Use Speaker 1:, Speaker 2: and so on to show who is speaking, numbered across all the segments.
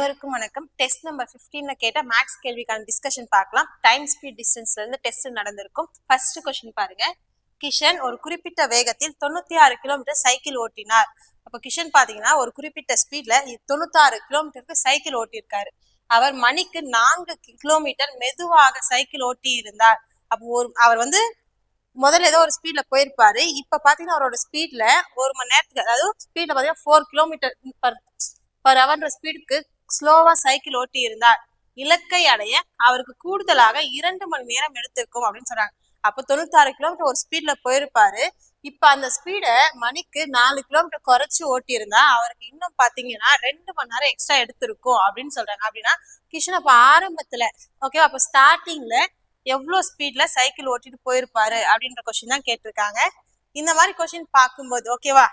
Speaker 1: அனைவருக்கும் வணக்கம். Test number 15 கேட்ட மேக்ஸ் கேள்விக்கான டிஸ்கஷன் பார்க்கலாம். டைம் ஸ்பீட் டிஸ்டன்ஸ்ல இருந்து டெஸ்ட் நடந்திருக்கும். ஃபர்ஸ்ட் क्वेश्चन பாருங்க. கிஷன் ஒரு குறிப்பிட்ட வேகத்தில் 96 கிலோமீட்டர் சைக்கிள் ஓட்டினார். அப்ப கிஷன் பாத்தீங்கன்னா ஒரு குறிப்பிட்ட ஸ்பீட்ல 96 கிலோமீட்டருக்கு சைக்கிள் ஓட்டியிருக்காரு. அவர் மணிக்கு 4 கிலோமீட்டர் மெதுவாக சைக்கிள் ஓட்டி இருந்தார். அப்போ அவர் முதல்ல ஏதோ ஒரு ஸ்பீட்ல போயிருப்பாரு. இப்ப பாத்தீங்கன்னா அவரோட ஸ்பீட்ல ஒரு மணி நேரத்துக்கு, அதாவது ஸ்பீட்ல பாத்தீங்கன்னா 4 கிலோமீட்டர் பர் ஹவர்ன்ற ஸ்பீடுக்கு ஸ்லோவா சைக்கிள் ஓட்டி இருந்தார். இலக்கை அடைய அவருக்கு கூடுதலாக 2 மணி நேரம் எடுத்திருக்கும் அப்படின்னு சொல்றாங்க. அப்ப 96 கிலோமீட்டர் ஒரு ஸ்பீட்ல போயிருப்பாரு. இப்ப அந்த ஸ்பீட மணிக்கு 4 கிலோமீட்டர் குறைச்சு ஓட்டி இருந்தா அவருக்கு இன்னும் பாத்தீங்கன்னா 2 மணி நேரம் எக்ஸ்ட்ரா எடுத்திருக்கும் அப்படின்னு சொல்றாங்க. அப்படின்னா கிஷன் அப்ப ஆரம்பத்துல ஓகேவா, அப்ப ஸ்டார்டிங்ல எவ்வளவு ஸ்பீட்ல சைக்கிள் ஓட்டிட்டு போயிருப்பாரு அப்படின்ற கொஸ்டின் தான் கேட்டிருக்காங்க. இந்த மாதிரி கொஸ்டின் பார்க்கும்போது ஓகேவா,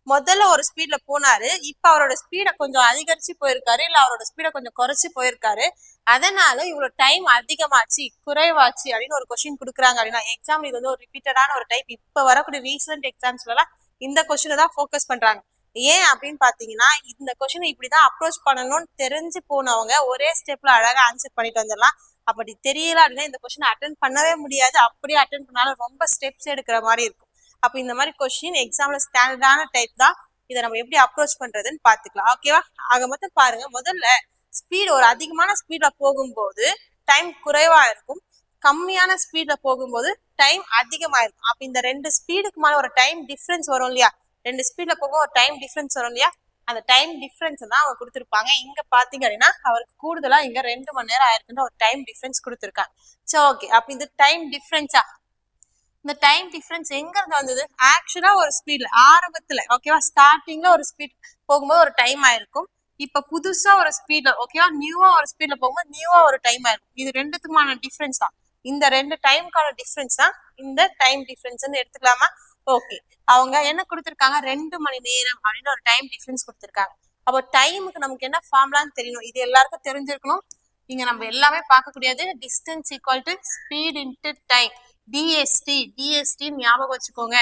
Speaker 1: முதல்ல ஒரு ஸ்பீட்ல போனாரு, இப்ப அவரோட ஸ்பீட கொஞ்சம் அதிகரிச்சு போயிருக்காரு, இல்ல அவரோட ஸ்பீட கொஞ்சம் குறைச்சு போயிருக்காரு, அதனால இவ்வளவு டைம் அதிகமாச்சு குறைவாச்சு அப்படின்னு ஒரு கொஸ்டின் கொடுக்குறாங்க. அப்படின்னா எக்ஸாம் இது ஒரு ரிப்பீட்டடான ஒரு டைப். இப்ப வரக்கூடிய ரீசெண்ட் எக்ஸாம்ஸ்ல எல்லாம் இந்த கொஸ்டினை தான் ஃபோக்கஸ் பண்றாங்க. ஏன் அப்படின்னு பாத்தீங்கன்னா இந்த கொஸ்டினை இப்படிதான் அப்ரோச் பண்ணணும்னு தெரிஞ்சு போனவங்க ஒரே ஸ்டெப்ல அழகா ஆன்சர் பண்ணிட்டு வந்துடலாம். அப்படி தெரியல அப்படின்னா இந்த கொஸ்டின் அட்டன் பண்ணவே முடியாது. அப்படியே அட்டன் பண்ணாலும் ரொம்ப ஸ்டெப்ஸ் எடுக்கிற மாதிரி இருக்கும். அப்ப இந்த மாதிரி கொஸ்டின் எக்ஸாம்ல ஸ்டாண்டர்டான டைப் தான். இதை நம்ம எப்படி அப்ரோச் பண்றதுன்னு பாத்துக்கலாம். ஓகேவா, ஆக மொத்தம் பாருங்க, முதல்ல ஸ்பீட் ஒரு அதிகமான ஸ்பீட்ல போகும்போது டைம் குறைவா இருக்கும், கம்மியான ஸ்பீட்ல போகும்போது டைம் அதிகமா இருக்கும். அப்ப இந்த 2 ஸ்பீடுக்கு மேல ஒரு டைம் டிஃபரன்ஸ் வரும் இல்லையா, 2 ஸ்பீட்ல போகும் ஒரு டைம் டிஃபரன்ஸ் வரும் இல்லையா, அந்த டைம் டிஃபரன்ஸ் தான் அவங்க கொடுத்துருப்பாங்க. இங்க பாத்தீங்க அப்படின்னா அவருக்கு கூடுதலா இங்க 2 மணி நேரம் ஆயிருக்குன்ற ஒரு டைம் டிஃபரன்ஸ் கொடுத்துருக்காங்க. சரி ஓகே, அப்ப இந்த டைம் டிஃபரன்ஸா, இந்த டைம் டிஃபரன்ஸ் எங்க இருந்து வந்தது? ஆக்சுவலா ஒரு ஸ்பீட்ல ஆரம்பத்துல ஓகேவா, ஸ்டார்டிங்ல ஒரு ஸ்பீட் போகும்போது ஒரு டைம் ஆயிருக்கும். இப்ப புதுசா ஒரு ஸ்பீட்ல ஓகேவா, நியூவா ஒரு ஸ்பீட்ல போகும்போது நியூவா ஒரு டைம் ஆயிருக்கும். இது ரெண்டுத்துக்குமான டிஃபரன்ஸ் தான். இந்த 2 டைமுக்கான டிஃபரன்ஸ் தான் இந்த டைம் டிஃபரன்ஸ்ன்னு எடுத்துக்கலாமா? ஓகே, அவங்க என்ன கொடுத்துருக்காங்க, 2 மணி நேரம் அப்படின்னு ஒரு டைம் டிஃபரன்ஸ் கொடுத்துருக்காங்க. அப்போ டைமுக்கு நமக்கு என்ன ஃபார்முலான்னு தெரியணும், இது எல்லாருக்கும் தெரிஞ்சிருக்கணும். இங்க நம்ம எல்லாமே பார்க்கக்கூடியது distance equal to speed into time, DST ஞாபகம் வச்சுக்கோங்க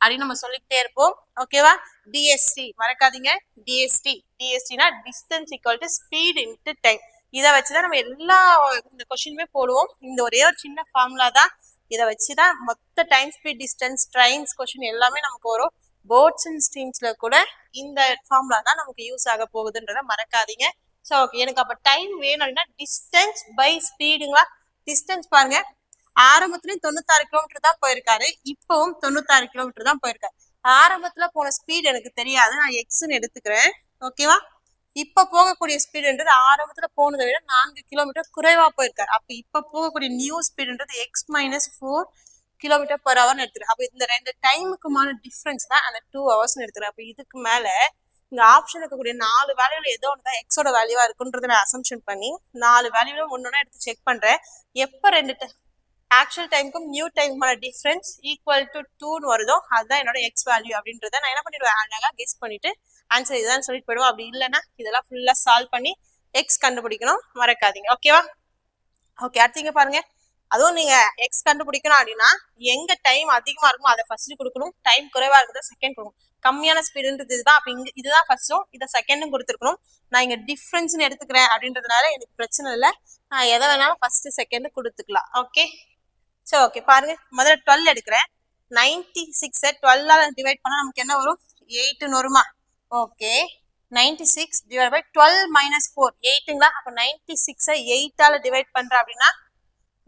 Speaker 1: அப்படின்னு நம்ம சொல்லிக்கிட்டே இருப்போம். ஓகேவா, டிஎஸ்டி மறக்காதீங்க, டிஎஸ்டினா distance equal to speed into time. இதை வச்சுதான் நம்ம எல்லா இந்த கொஸ்டினுமே போடுவோம். இந்த ஒரே ஒரு சின்ன ஃபார்முலா தான், இதை வச்சுதான் மொத்த time speed distance trains question எல்லாமே நமக்கு வரும். போர்ட்ஸ் அண்ட் ஸ்ட்ரீம்ஸ்ல கூட இந்த ஃபார்முலா தான் நமக்கு யூஸ் ஆக போகுதுன்றத மறக்காதீங்க. ஸோ ஓகே, எனக்கு அப்ப டைம் வேணும் அப்படின்னா டிஸ்டன்ஸ் பை ஸ்பீடுங்களா. டிஸ்டன்ஸ் பாருங்க, ஆரம்பத்துலயும் 96 கிலோமீட்டர் தான் போயிருக்காரு, இப்பவும் 96 கிலோமீட்டர் தான் போயிருக்காரு. ஆரம்பத்துல போன ஸ்பீட் எனக்கு தெரியாது, நான் எக்ஸ்ன்னு எடுத்துக்கிறேன். ஓகேவா, இப்ப போகக்கூடிய ஸ்பீடுன்றது ஆரம்பத்துல போனதை விட 4 கிலோமீட்டர் குறைவா போயிருக்காரு. அப்ப இப்ப போகக்கூடிய நியூ ஸ்பீடுன்றது x-4 கிலோமீட்டர் பர் ஹவர்னு எடுத்துக்கிறேன். அப்ப இந்த 2 டைமுக்குமான டிஃபரன்ஸ் தான் அந்த 2 ஹவர்ஸ்னு எடுத்துக்கிறேன். அப்ப இதுக்கு மேல இந்த ஆப்ஷன் இருக்கக்கூடிய 4 வேல்யூல ஏதோ ஒண்ணுதான் எக்ஸோட வேல்யூவா இருக்குன்றத நான் அசம்ஷன் பண்ணி 4 வேல்யூல ஒன்னொன்னா எடுத்து செக் பண்றேன். எப்ப 2 ஆக்சுவல் டைமுக்கும் நியூ டைமுக்குமான டிஃபரன்ஸ் ஈக்குவல் டு 2ன்னு வருதோ அதுதான் என்னோட எக்ஸ் வேல்யூ அப்படின்றத நான் என்ன பண்ணிடுவேன், அழகா கெஸ் பண்ணிட்டு ஆன்சர் இதுதான் சொல்லிட்டு போயிடுவோம். அப்படி இல்லைன்னா இதெல்லாம் ஃபுல்லா சால்வ் பண்ணி எக்ஸ் கண்டுபிடிக்கணும், மறக்காதீங்க. ஓகேவா, ஓகே, அடுத்தீங்க பாருங்க. அதுவும் நீங்க எக்ஸ் கண்டுபிடிக்கணும் அப்படின்னா எங்க டைம் அதிகமா இருக்குமோ அதை ஃபர்ஸ்ட் கொடுக்கணும், டைம் குறைவா இருக்கிறத செகண்ட் கொடுக்கணும். கம்மியான ஸ்பீடுன்றது இதுதான், அப்ப இங்க இதுதான் ஃபர்ஸ்டும் இதை செகண்டும் கொடுத்துருக்கணும். நான் இங்க டிஃபரன்ஸ்னு எடுத்துக்கிறேன் அப்படின்றதுனால எனக்கு பிரச்சனை இல்லை, நான் எதை வேணாலும் ஃபர்ஸ்ட் செகண்ட் கொடுத்துக்கலாம். ஓகே, சரி ஓகே, பாருங்க, முதல்ல 12 எடுக்கிறேன். 96 12ஆல டிவைட் பண்ணா நமக்கு என்ன வரும், 8ன்னு வருமா? ஓகே, 96 டிவைட் பை 12 மைனஸ் 4 8ங்களா. அப்ப 96 8ஆல டிவைட் பண்றேன் அப்படின்னா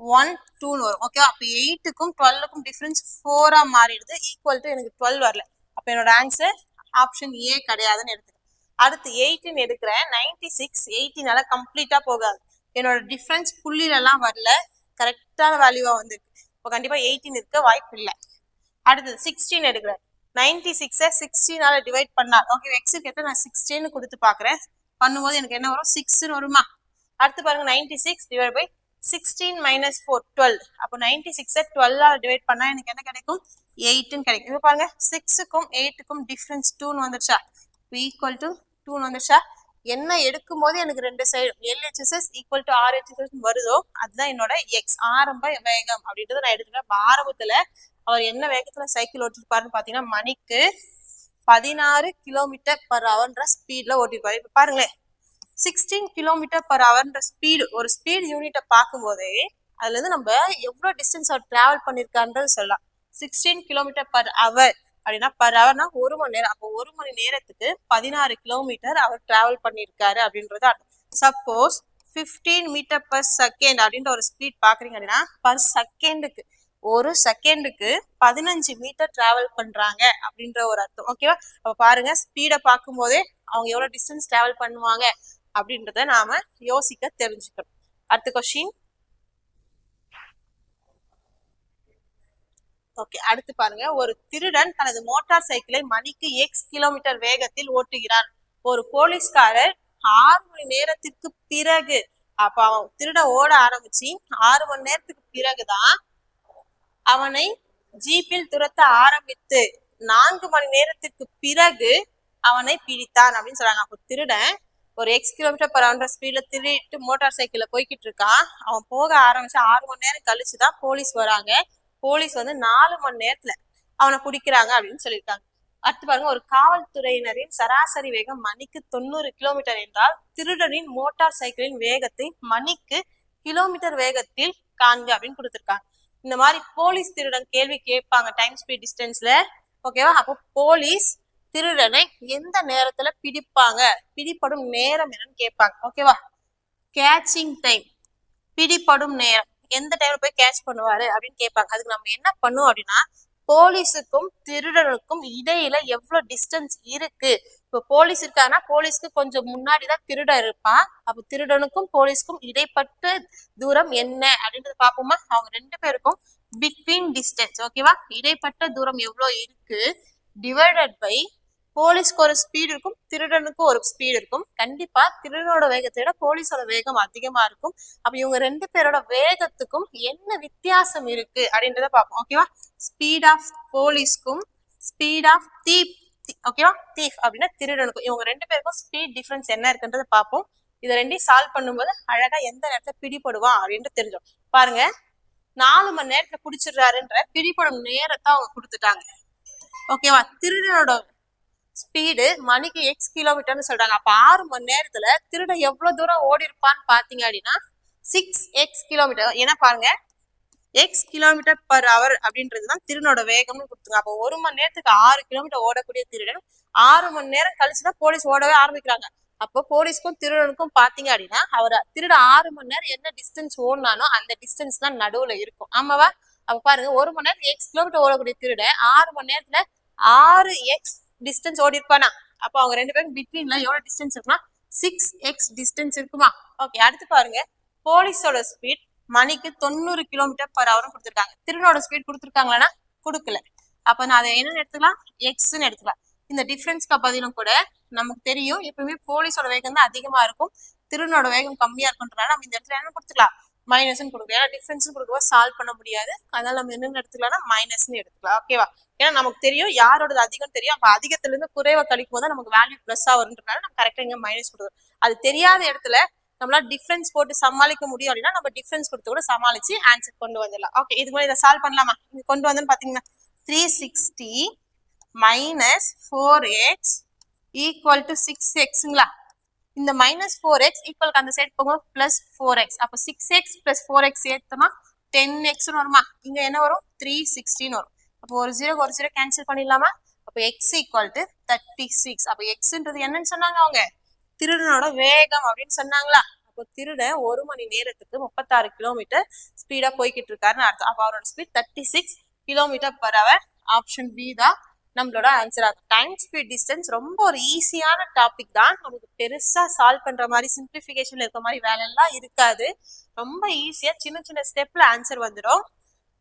Speaker 1: 1 2ன்னு வரும். ஓகே, அப்ப 8க்கும் 12க்கும் டிஃபரன்ஸ் 4ஆ மாறிடுது, ஈக்குவல் டு எனக்கு 12 வரல. அப்ப என்னோட ஆன்சர் ஆப்ஷன் ஏ கிடையாதுன்னு எடுத்துக்கிறேன். அடுத்து 18 எடுக்கிறேன். 96 18ஆல கம்ப்ளீட்டா போகாது, என்னோட டிஃபரன்ஸ் புள்ளில எல்லாம் வரல, கரெக்டான வேல்யூவா வந்துருக்கு. இப்போ கண்டிப்பா 18 இருக்க வாய்ப்பு இல்லை. அடுத்தது 16 எடுக்கிறேன். 96 16ஆல டிவைட் பண்ணா ஓகே, எக்ஸுக்கு ஏற்ற நான் 16 கொடுத்து பாக்குறேன். பண்ணும்போது எனக்கு என்ன வரும், 6ன்னு வருமா? அடுத்து பாருங்க, 96 டிவைட் பை 16 மைனஸ் 4 12. அப்போ 96 12ஆல டிவைட் பண்ணா எனக்கு என்ன கிடைக்கும், 8ன்னு கிடைக்கும். இப்போ பாருங்க, 6க்கும் 8க்கும் டிஃபரன்ஸ் 2ன்னு வந்துருச்சா, ஈக்குவல் டு 2ன்னு வந்துருச்சா. என்ன எடுக்கும் போது எனக்கு 2 side LHS equal to RHS வருதோ அதுதான் என்னோட எக்ஸ் ஆரம்ப வேகம் அப்படின்றத நான் எடுத்துக்கிறேன். ஆரம்பத்துல அவர் என்ன வேகத்துல சைக்கிள் ஓட்டிருப்பாருன்னு பாத்தீங்கன்னா மணிக்கு 16 கிலோமீட்டர் பர் ஹவர்ன்ற ஸ்பீட்ல ஓட்டிருப்பாரு. இப்ப பாருங்களேன், 16 km/h ஸ்பீடு, ஒரு ஸ்பீட் யூனிட்டை பார்க்கும்போதே அதுல இருந்து நம்ம எவ்வளவு டிஸ்டன்ஸ் அவர் டிராவல் பண்ணிருக்கான்றது சொல்லலாம். 16 km/h அப்படின்னா பர் ஹவர்னா 1 மணி நேரம். அப்போ 1 மணி நேரத்துக்கு 16 கிலோமீட்டர் அவர் டிராவல் பண்ணிருக்காரு அப்படின்றது அர்த்தம். சப்போஸ் 15 m/s அப்படின்ற ஒரு ஸ்பீட் பாக்குறீங்க அப்படின்னா பர் செகண்டுக்கு, ஒரு செகண்டுக்கு 15 மீட்டர் டிராவல் பண்றாங்க அப்படின்ற ஒரு அர்த்தம். ஓகேவா? அப்ப பாருங்க, ஸ்பீடை பார்க்கும் போதே அவங்க எவ்வளவு டிஸ்டன்ஸ் டிராவல் பண்ணுவாங்க அப்படின்றத நாம யோசிக்க தெரிஞ்சுக்கணும். அடுத்த கொஸ்டின். ஓகே, அடுத்து பாருங்க. ஒரு திருடன் தனது மோட்டார் சைக்கிளை மணிக்கு எக்ஸ் கிலோமீட்டர் வேகத்தில் ஓட்டுகிறான். ஒரு போலீஸ்காரர் 6 மணி நேரத்திற்கு பிறகு, அப்ப அவன் திருட ஓட ஆரம்பிச்சு 6 மணி நேரத்துக்கு பிறகுதான் அவனை ஜீப்பில் துரத்த ஆரம்பித்து 4 மணி நேரத்திற்கு பிறகு அவனை பிடித்தான் அப்படின்னு சொல்றாங்க. அப்போ திருடன் ஒரு எக்ஸ் km/h ஸ்பீட்ல திருடிட்டு மோட்டார் சைக்கிள்ல போய்கிட்டு இருக்கான். அவன் போக ஆரம்பிச்சு 6 மணி நேரம் கழிச்சுதான் போலீஸ் வராங்க. போலீஸ் வந்து 4 மணி நேரத்துல அவனை பிடிக்கிறாங்க அப்படின்னு சொல்லியிருக்காங்க. அடுத்து பாருங்க, ஒரு காவல்துறையினரின் சராசரி வேகம் மணிக்கு 90 கிலோமீட்டர் என்றால் திருடனின் மோட்டார் சைக்கிளின் வேகத்தை மணிக்கு கிலோமீட்டர் வேகத்தில் காண்க அப்படின்னு கொடுத்திருக்காங்க. இந்த மாதிரி போலீஸ் திருடன் கேள்வி கேட்பாங்க டைம் ஸ்பீட் டிஸ்டன்ஸ்ல. ஓகேவா? அப்போ போலீஸ் திருடனை எந்த நேரத்துல பிடிப்பாங்க, பிடிப்படும் நேரம் என்னன்னு கேட்பாங்க. ஓகேவா? கேட்சிங் டைம், பிடிப்படும் நேரம், எந்த டைம்ல போய் கேட்ச் பண்ணுவாரு அப்படின்னு கேட்பாங்க. அதுக்கு நம்ம என்ன பண்ணுவோம் அப்படின்னா, போலீஸுக்கும் திருடனுக்கும் இடையில எவ்வளவு டிஸ்டன்ஸ் இருக்கு. இப்போ போலீஸ் இருக்காங்கன்னா போலீஸ்க்கு கொஞ்சம் முன்னாடிதான் திருடன் இருப்பான். அப்ப திருடனுக்கும் போலீஸ்க்கும் இடைப்பட்ட தூரம் என்ன அப்படின்றது பார்ப்போமா? அவங்க 2 பேருக்கும் பிட்வீன் டிஸ்டன்ஸ், ஓகேவா, இடைப்பட்ட தூரம் எவ்வளவு இருக்கு டிவைடட் பை போலீஸ்க்கு ஒரு ஸ்பீடு இருக்கும், திருடனுக்கு ஒரு ஸ்பீடு இருக்கும். கண்டிப்பா திருடனோட வேகத்தை விட போலீஸோட வேகம் அதிகமா இருக்கும். அப்ப இவங்க 2 பேரோட வேகத்துக்கும் என்ன வித்தியாசம் இருக்கு அப்படின்றத பார்ப்போம். ஓகேவா? ஸ்பீட் ஆஃப் போலீஸ்க்கும் ஸ்பீட் ஆஃப் தீப், ஓகேவா, தீஃப் அப்படின்னா திருடனுக்கும், இவங்க 2 பேருக்கும் ஸ்பீட் டிஃபரன்ஸ் என்ன இருக்குன்றத பார்ப்போம். இதை 2 சால்வ் பண்ணும்போது அழகா எந்த நேரத்துல பிடிபடுவான் அப்படின்ட்டு தெரிஞ்சோம். பாருங்க, 4 மணி நேரத்துல பிடிச்சிடுறாருன்ற பிடிபடும் நேரத்தை அவங்க கொடுத்துட்டாங்க. ஓகேவா? திருடனோட ஸ்பீடு மணிக்கு எக்ஸ் கிலோமீட்டர்னு சொல்றாங்க. அப்ப 6 மணி நேரத்துல திருட எவ்வளவு தூரம் ஓடி இருப்பான்னு பாத்தீங்க அப்படின்னா 6x கிலோமீட்டர். ஏன்னா பாருங்க, எக்ஸ் km/h அப்படின்றதுதான் திருடனோட வேகம்னு கொடுத்துங்க. அப்போ 1 மணி நேரத்துக்கு 6 கிலோமீட்டர் ஓடக்கூடிய திருடன் 6 மணி நேரம் கழிச்சுதான் போலீஸ் ஓடவே ஆரம்பிக்கிறாங்க. அப்போ போலீஸ்க்கும் திருடனுக்கும் பாத்தீங்க அப்படின்னா அவர் திருட 6 மணி நேரம் என்ன டிஸ்டன்ஸ் ஓடினானோ அந்த டிஸ்டன்ஸ் தான் நடுவுல இருக்கும். ஆமாவா? அப்ப பாருங்க, 1 மணி நேரம் எக்ஸ் கிலோமீட்டர் ஓடக்கூடிய திருட 6 மணி நேரத்துல 6x டிஸ்டன்ஸ் ஓடி இருப்பானா? அப்போ அவங்க 2 பேரும் பிட்வீன்ல எவ்வளவு டிஸ்டன்ஸ் இருக்குன்னா 6x டிஸ்டன்ஸ் இருக்குமா? ஓகே, அடுத்து பாருங்க, போலீஸோட ஸ்பீட் மணிக்கு 90 km/h கொடுத்துருக்காங்க. திருடனோட ஸ்பீட் கொடுத்துருக்காங்களா? கொடுக்கல. அப்ப நான் அதை என்னன்னு எடுத்துக்கலாம், எக்ஸ்ன்னு எடுத்துக்கலாம். இந்த டிஃபரன்ஸ்க்கு பதிலும் கூட நமக்கு தெரியும் எப்பவுமே போலீஸோட வேகம் தான் அதிகமா இருக்கும், திருடனோட வேகம் கம்மியா இருக்குன்றனால நம்ம இந்த இடத்துல என்ன கொடுத்துக்கலாம், மைனஸ்ன்னு கொடுக்கலாம். ஏன்னா டிஃபரன்ஸ் கொடுக்கும்போது சால்வ் பண்ண முடியாது. அதனால நம்ம என்னன்னு எடுத்துக்கலாம்னா மைனஸ்ன்னு எடுத்துக்கலாம். ஓகேவா? ஏன்னா நமக்கு தெரியும் யாரோட அதிகம் தெரியும். அப்ப அதிகத்துல இருந்து குறைவை கழிக்கும் போது நமக்கு வேல்யூ பிளஸ்ஸா வருன்றனால நம்ம கரெக்டா இங்க மைனஸ் கொடுக்குறோம். அது தெரியாத இடத்துல நம்மளால டிஃபரன்ஸ் போட்டு சமாளிக்க முடியும் அப்படின்னா நம்ம டிஃபரன்ஸ் கொடுத்து கூட சமாளிச்சு ஆன்சர் கொண்டு வந்துடலாம். ஓகே, இது கூட இதை சால்வ் பண்ணலாமா? இங்க கொண்டு வந்து பாத்தீங்கன்னா 360 minus 4x equal to 6xங்களா? இந்த minus 4x equal அந்த சைடு போகும் plus 4x. அப்போ 6x plus 4x சேர்த்தோம்னா 10x வருமா? இங்க என்ன வரும்? 360 வரும். அப்போ ஒரு 0 கேன்சல் பண்ணிடலாமா? அப்போ x equal to 36. அப்போ xன்றது என்னன்னு சொன்னாங்க அவங்க? திருடனோட வேகம் அப்படின்னு சொன்னாங்களா? அப்போ திருடன் 1 மணி நேரத்துக்கு 36 கிலோமீட்டர் ஸ்பீடா போய்கிட்டு இருக்காருன்னு அர்த்தம். அப்போ அவரோட ஸ்பீட் 36 km/h. ஆப்ஷன் பி தான் நம்மளோட ஆன்சர் ஆகும். டைம் ஸ்பீட் டிஸ்டன்ஸ் ரொம்ப ஒரு ஈஸியான டாபிக் தான். நமக்கு பெருசா சால்வ் பண்ற மாதிரி சிம்பிளிஃபிகேஷன்ல இருக்க மாதிரி வேலை எல்லாம் இருக்காது. ரொம்ப ஈஸியா சின்ன சின்ன ஸ்டெப்ல ஆன்சர் வந்துடும்.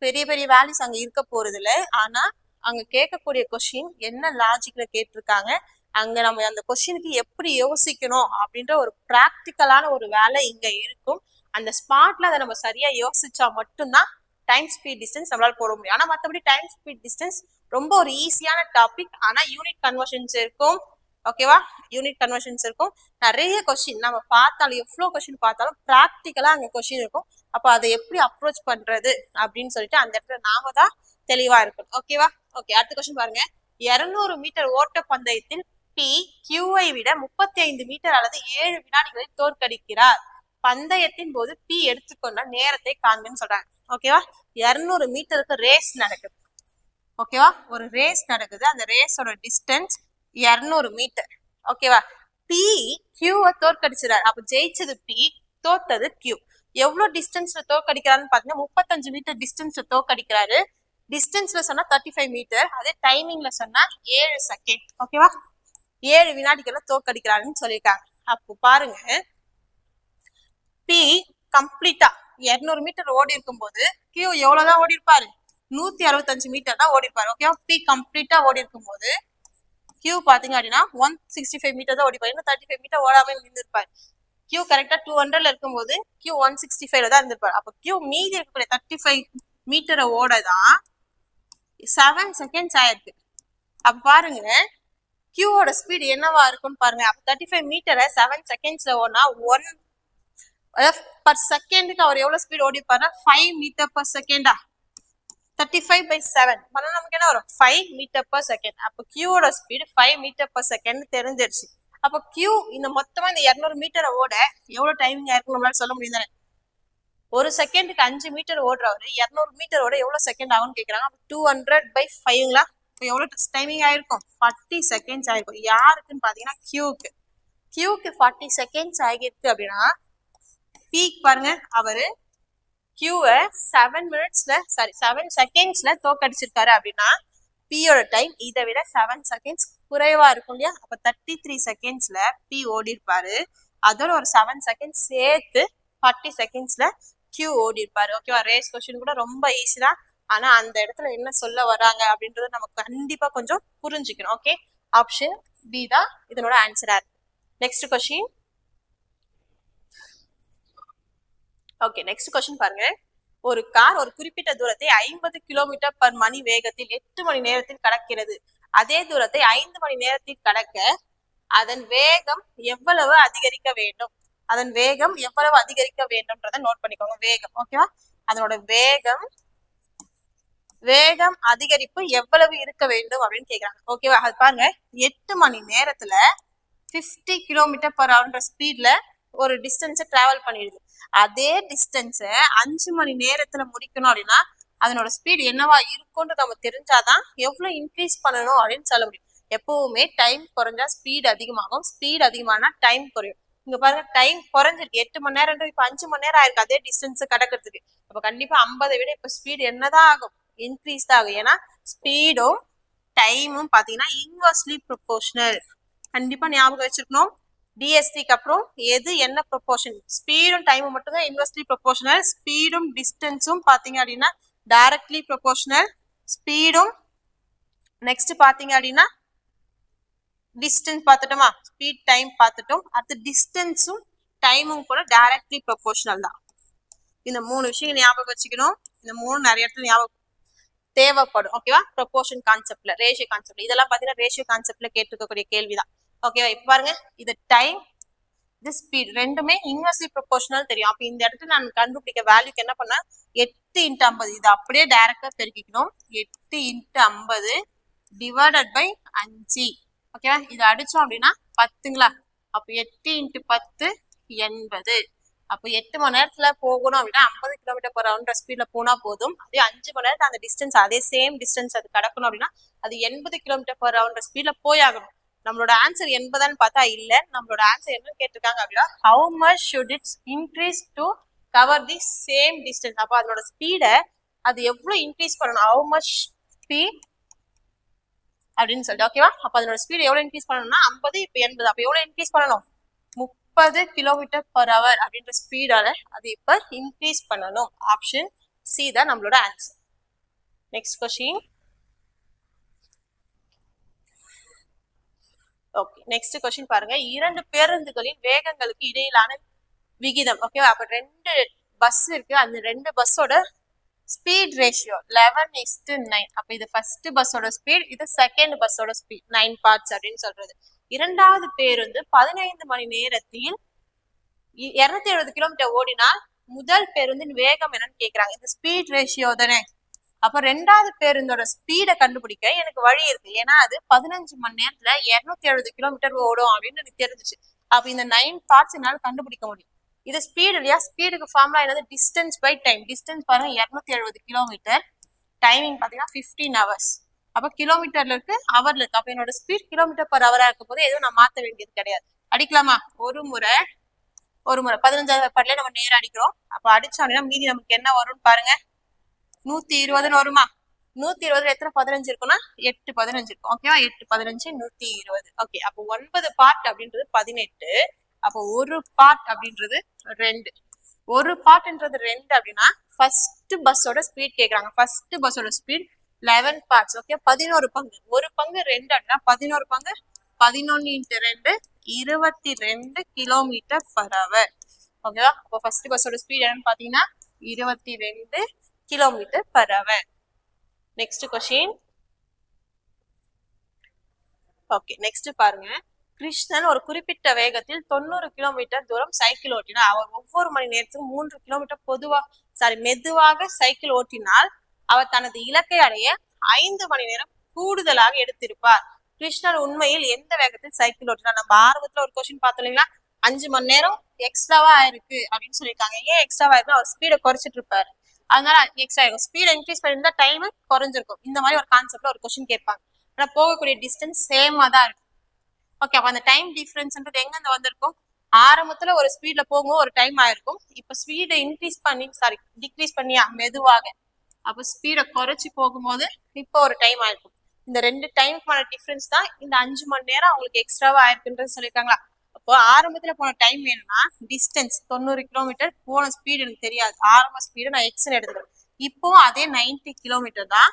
Speaker 1: பெரிய பெரிய வேல்யூஸ் அங்க இருக்க போறது இல்லை. ஆனா அங்க கேட்கக்கூடிய கொஸ்டின் என்ன லாஜிக்ல கேட்டிருக்காங்க, அங்க நம்ம அந்த கொஸ்டினுக்கு எப்படி யோசிக்கணும் அப்படின்ற ஒரு பிராக்டிக்கலான ஒரு வேலை இங்க இருக்கும். அந்த ஸ்பாட்ல அதை நம்ம சரியா யோசிச்சா மட்டும்தான் டைம் ஸ்பீட் டிஸ்டன்ஸ் நம்மளால போட முடியும். ஆனா மற்றபடி டைம் ஸ்பீட் டிஸ்டன்ஸ் ரொம்ப ஒரு ஈஸியான டாபிக். ஆனா யூனிட் கன்வர்ஷன்ஸ் இருக்கும். ஓகேவா? யூனிட் கன்வர்ஷன்ஸ் இருக்கும். நிறைய கொஸ்டின் நம்ம பார்த்தாலும் எவ்வளவு கொஸ்டின் பார்த்தாலும் பிராக்டிக்கலா அங்க கொஸ்டின் இருக்கும். அப்ப அதை எப்படி அப்ரோச் பண்றது அப்படின்னு சொல்லிட்டு அந்த இடத்துல நாம தான் தெளிவா இருக்கணும். ஓகேவா? ஓகே, அடுத்த கொஸ்டின் பாருங்க. 200 மீட்டர் ஓட்ட பந்தயத்தில் பி கியூவை விட 35 மீட்டர் அல்லது 7 வினாடிகளில் தோற்கடிக்கிறார். பந்தயத்தின் போது பி எடுத்துக்கொண்ட நேரத்தை காண்கன்னு சொல்றாங்க. ஓகேவா? 200 மீட்டருக்கு ரேஸ் நடக்குது. ஓகேவா? ஒரு ரேஸ் நடக்குது. அந்த ரேஸோட டிஸ்டன்ஸ் 200 மீட்டர். ஓகேவா? பி கியூவை தோற்கடிச்சிடாரு. அப்ப ஜெயிச்சது பி, தோத்தது கியூ. எவ்வளவு டிஸ்டன்ஸ்ல தோற்கடிக்கிறாருன்னு பாத்தீங்கன்னா 35 மீட்டர் டிஸ்டன்ஸ்ல தோற்கடிக்கிறாரு. டிஸ்டன்ஸ்ல சொன்னா 35 மீட்டர், அதே டைமிங்ல சொன்னா 7 செகண்ட். ஓகேவா? 7 வினாடிகள்ல தோற்கடிக்கிறாருன்னு சொல்லியிருக்காங்க. அப்போ பாருங்க, பி கம்ப்ளீட்டா 200 மீட்டர் ஓடி இருக்கும் போது கியூ எவ்வளவுதான் ஓடி இருப்பாரு? 165 மீட்டர் தான் ஓடி இருப்பாரு. ஓகேவா? பி கம்ப்ளீட்டா ஓடி இருக்கும் போது கியூ பாத்தீங்க அப்படின்னா 165 மீட்டர் தான் ஓடிப்பாரு. இன்னும் 35 மீட்டர் ஓடாம இருந்திருப்பாரு. கியூ கரெக்டா 200ல இருக்கும்போது கியூ 165ல தான் இருந்திருப்பாரு. அப்ப கியூ மீதி இருக்கக்கூடிய 35 மீட்டரை ஓடதான் 7 செகண்ட்ஸ் ஆயிருக்கு. அப்ப பாருங்க, கியூவோட ஸ்பீட் என்னவா இருக்கும்னு பாருங்க. அப்ப 35 மீட்டரை 7 செகண்ட்ஸ்ல ஓடினா 1 பர் செகண்டுக்கு அவர் எவ்வளவு ஸ்பீட் ஓடிப்பாருன்னா 5 மீட்டர் பர் செகண்டா. 35/7 பண்ணா நமக்கு என்ன வரும்? 5 மீட்டர் பர் செகண்ட். அப்ப கியூவோட ஸ்பீட் 5 மீட்டர் பர் செகண்ட் தெரிஞ்சிருச்சு. அப்ப கியூ இந்த மொத்தமா இந்த 200 மீட்டரை ஓட எவ்வளவு டைமிங் ஆயிருக்கும் நம்மளால சொல்ல முடியும் தானே? ஒரு செகண்டுக்கு 5 மீட்டர் ஓடுறவரு 200 மீட்டர் ஓட எவ்வளவு செகண்ட் ஆகும்னு கேக்குறாங்க. 200/5ங்களா? இப்போ எவ்வளவு டைமிங் ஆயிருக்கும்? 40 செகண்ட்ஸ் ஆயிருக்கும். யாருக்குன்னு பாத்தீங்கன்னா கியூக்கு. கியூக்கு 40 செகண்ட்ஸ் ஆகிருக்கு அப்படின்னா பீக் பாருங்க, அவரு கியூவை 7 செகண்ட்ஸ்ல தோக்கடிச்சிருக்காரு அப்படின்னா பியோட டைம் இதை விட 7 செகண்ட்ஸ் குறைவா இருக்கும் இல்லையா? அப்ப 33 செகண்ட்ஸ்ல பி ஓடி இருப்பாரு. அதோட ஒரு 7 செகண்ட்ஸ் சேர்த்து 40 செகண்ட்ஸ்ல கியூ ஓடி இருப்பாரு. ஓகேவா? ரேஸ் கொஸ்டின் கூட ரொம்ப ஈஸி தான். ஆனா அந்த இடத்துல என்ன சொல்ல வராங்க அப்படின்றது நமக்கு கண்டிப்பா கொஞ்சம் புரிஞ்சுக்கணும். ஓகே, ஆப்ஷன் பி தான் இதனோட ஆன்சரா இருக்கு. Next question. Okay, next question பாருங்க. ஒரு கார் ஒரு குறிப்பிட்ட தூரத்தை 50 கிலோமீட்டர் பர் மணி வேகத்தில் 8 மணி நேரத்தில் கடக்கிறது. அதே தூரத்தை 5 மணி நேரத்தில் கடக்க அதன் வேகம் எவ்வளவு அதிகரிக்க வேண்டும்? அதன் வேகம் எவ்வளவு அதிகரிக்க வேண்டும்ன்றத நோட் பண்ணிக்கோங்க. வேகம். ஓகேவா? அதனோட வேகம் அதிகரிப்பு எவ்வளவு இருக்க வேண்டும் அப்படின்னு கேக்குறாங்க. ஓகேவா? அது பாருங்க, 8 மணி நேரத்துல 50 கிலோமீட்டர் பர் ஹவர்ன்ற ஸ்பீட்ல ஒரு டிஸ்டன்ஸை டிராவல் பண்ணிடுது. அதே டிஸ்டன்ஸை 5 மணி நேரத்துல முடிக்கணும் அப்படின்னா அதனோட ஸ்பீட் என்னவா இருக்கும்னு நம்ம தெரிஞ்சாதான் எவ்வளவு இன்க்ரீஸ் பண்ணணும் அப்படின்னு சொல்ல முடியும். எப்பவுமே டைம் குறைஞ்சா ஸ்பீட் அதிகமாகும், ஸ்பீட் அதிகமானா டைம் குறையும். இங்க பாருங்க, டைம் குறைஞ்சிருக்கு. 8 மணி நேரம் இப்ப 5 மணி நேரம் ஆயிருக்கு அதே டிஸ்டன்ஸ் கடக்கிறதுக்கு. அப்ப கண்டிப்பா 50 விட இப்ப ஸ்பீட் என்னதான் ஆகும்? இன்க்ரீஸ் தான் ஆகும். ஏன்னா ஸ்பீடும் டைமும் பாத்தீங்கன்னா இன்வெர்ஸ்லி ப்ரொபோர்ஷனல். கண்டிப்பா ஞாபகம் வச்சிருக்கணும். டிஎஸ்டிக்கு அப்புறம் எது என்ன ப்ரொபோர்ஷன்? ஸ்பீடும் டைமும் மட்டும் தான் இன்வெர்ஸ்லி ப்ரொபோர்ஷனல். ஸ்பீடும் டிஸ்டன்ஸும் பாத்தீங்க அப்படின்னா டைரக்ட்லி ப்ரொபோர்ஷனல். ஸ்பீடும் நெக்ஸ்ட் பாத்தீங்க அப்படின்னா டிஸ்டன்ஸ் பார்த்துட்டோமா? ஸ்பீட் டைம் பார்த்துட்டோம். அடுத்து டிஸ்டன்ஸும் டைமும் கூட டைரக்ட்லி ப்ரொபோர்ஷனல் தான். இந்த 3 விஷயம் ஞாபகம் வச்சுக்கணும். இந்த 3 நிறைய இடத்துல ஞாபகம் தேவைப்படும். ஓகேவா? ப்ரொபோர்ஷன் கான்செப்ட்ல, ரேஷியோ கான்செப்ட்ல, இதெல்லாம் பாத்தீங்கன்னா ரேஷியோ கான்செப்ட்ல கேட்டுக்கக்கூடிய கேள்விதான். ஓகேவா? இப்ப பாருங்க, இது டைம், இது ஸ்பீட், ரெண்டுமே இன்வெர்ஸ்லி ப்ரொபோர்ஷனல் தெரியும். அப்ப இந்த இடத்துல நான் கண்டுபிடிக்க வேல்யூக்கு என்ன பண்ண, 8 × 50 இது அப்படியே டைரக்டா பெருக்கிக்கணும். 8 × 50 டிவைடட் பை 5. ஓகேவா? இது அடிச்சோம் அப்படின்னா 10ங்களா? அப்ப 8 × 10 80. அப்போ 8 மணி நேரத்துல போகணும் அப்படின்னா 50 கிலோமீட்டர் பர் ஹவர்ன்ற ஸ்பீட்ல போனா போதும். அதே 5 மணி நேரத்துல அந்த டிஸ்டன்ஸ், அதே சேம் டிஸ்டன்ஸ் அது கடக்கணும் அப்படின்னா அது 80 கிலோமீட்டர் பர் ஹவர்ன்ற ஸ்பீட்ல போயாகணும். நம்மளோட ஆன்சர் 80 பார்த்தா இல்ல. நம்மளோட ஆன்சர் என்ன கேட்டிருக்காங்க அப்படின்னா how much should it's increase to cover the same distance. அப்போ அதோட ஸ்பீடை அது எவ்வளவு இன்க்ரீஸ் பண்ணணும், ஹவு மச் ஸ்பீட் அப்படின்னு சொல்லிட்டு. ஓகேவா? அப்ப அதோட ஸ்பீட் எவ்வளவு இன்க்ரீஸ் பண்ணணும்னா 50, இப்ப 80. அப்ப எவ்வளவு இன்க்ரீஸ் பண்ணணும்? 30 கிலோமீட்டர் பர் ஹவர் அப்படின்ற ஸ்பீடால அது இப்ப இன்க்ரீஸ் பண்ணணும். ஆப்ஷன் சி தான் நம்மளோட answer. Next question. Okay, next question பாருங்க. 2 பேருந்துகளின் வேகங்களுக்கு இடையிலான விகிதம். ஓகேவா? அப்ப 2 பஸ் இருக்கு. அந்த 2 பஸ்ஸோட ஸ்பீட் ரேஷியோ 11:9. அப்ப இது ஃபர்ஸ்ட் பஸ்ஸோட ஸ்பீட், இது செகண்ட் பஸ்ஸோட ஸ்பீட். 9 பார்ட்ஸ் அப்படின்னு சொல்றது. இரண்டாவது பேருந்து 15 மணி நேரத்தில் 270 கிலோமீட்டர் ஓடினால் முதல் பேருந்தின் வேகம் என்னன்னு கேக்குறாங்க. இது ஸ்பீட் ரேஷியோ தானே? அப்ப ரெண்டாவது பேருந்தோட ஸ்பீடை கண்டுபிடிக்க எனக்கு வழி இருக்கு. ஏன்னா அது 15 மணி நேரத்துல 270 கிலோமீட்டர் ஓடும் அப்படின்னு எனக்கு தெரிஞ்சிச்சு. அப்ப இந்த 9 பார்ட்ஸ் என்னால கண்டுபிடிக்க முடியும். இது ஸ்பீடு இல்லையா? ஸ்பீடுக்கு ஃபார்முலா என்னது? Distance by time. டிஸ்டன்ஸ் பாருங்க 270 கிலோமீட்டர், டைமிங் பாத்தீங்கன்னா 15 hours. அப்ப கிலோமீட்டர்ல இருக்கு, ஹவர்ல இருக்கு. அப்ப என்னோட ஸ்பீட் கிலோமீட்டர் பர் ஹவரா இருக்கும் போது எதுவும் நான் மாத்த வேண்டியது கிடையாது. அடிக்கலாமா? ஒரு முறை 15வது பாட்டிலே நம்ம நேரம் அடிக்கிறோம். அப்ப அடிச்சோம்னா மீதி நமக்கு என்ன வரும்னு பாருங்க. 120 வருமா? 120 எத்தனை 15 இருக்கும்னா 8 15 இருக்கும். ஓகேவா? 8 15 120. ஓகே, அப்போ 9 பார்ட் அப்படின்றது 18. அப்போ ஒரு பார்ட் அப்படின்றது 2. ஒரு பார்ட்ன்றது 2 அப்படின்னா ஃபர்ஸ்ட் பஸ்ஸோட ஸ்பீட் கேக்குறாங்க. ஃபர்ஸ்ட் பஸ்ஸோட ஸ்பீட் 11 பார்ட்ஸ். ஓகே, 11 பங்கு. ஒரு பங்கு 2 அப்படின்னா 11 பங்கு 11 × 2 22 கிலோமீட்டர் பர் ஹவர். ஓகேவா? அப்போ ஃபர்ஸ்ட் பஸ்ஸோட ஸ்பீட் என்னன்னு பாத்தீங்கன்னா 22 kilometre per hour. Next question. Okay, next பாருங்க. கிருஷ்ணன் ஒரு குறிப்பிட்ட வேகத்தில் 90 கிலோமீட்டர் தூரம் சைக்கிள் ஓட்டினார். அவர் ஒவ்வொரு மணி நேரத்துக்கும் 3 கிலோமீட்டர் மெதுவாக சைக்கிள் ஓட்டினால் அவர் தனது இலக்கை அடைய 5 மணி நேரம் கூடுதலாக எடுத்திருப்பார். கிருஷ்ணன் உண்மையில் எந்த வேகத்தில் சைக்கிள் ஓட்டினார்? நம்ம ஆரம்பத்துல ஒரு கொஸ்டின் பார்த்தோம் இல்லைங்களா? 5 மணி நேரம் எக்ஸ்ட்ராவா ஆயிருக்கு அப்படின்னு சொல்லியிருக்காங்க. ஏன் எக்ஸ்ட்ராவா இருக்கு? அவர் ஸ்பீடை குறைச்சிட்டு இருப்பாரு, அதனால எக்ஸ்ட்ரா ஆகும். ஸ்பீட் இன்க்ரீஸ் பண்ணிருந்தா டைம் குறைஞ்சிருக்கும். இந்த மாதிரி ஒரு கான்செப்ட்ல ஒரு கொஸ்டின் கேட்பாங்க. ஆனா போகக்கூடிய டிஸ்டன்ஸ் சேமா தான் இருக்கும். ஓகே, அப்ப அந்த டைம் டிஃபரன்ஸ்ன்றது எங்க இருந்து வந்திருக்கும்? ஆரம்பத்துல ஒரு ஸ்பீட்ல போகும்போது ஒரு டைம் ஆயிருக்கும். இப்ப ஸ்பீடை டிக்ரீஸ் பண்ணியா மெதுவாக, அப்ப ஸ்பீடை குறைச்சி போகும்போது இப்போ ஒரு டைம் ஆயிருக்கும். இந்த 2 டைமுக்கான டிஃபரன்ஸ் தான் இந்த 5 மணி நேரம் அவங்களுக்கு எக்ஸ்ட்ராவா ஆயிருக்குன்றது சொல்லியிருக்காங்களா? அப்போ ஆரம்பத்துல போன டைம் வேணும்னா டிஸ்டன்ஸ் 90 கிலோமீட்டர் போன ஸ்பீடு எனக்கு தெரியாது. ஆரம்ப ஸ்பீடு நான் எக்ஸ்ன்னு எடுத்துக்கிறேன். இப்போ அதே 90 கிலோமீட்டர் தான்.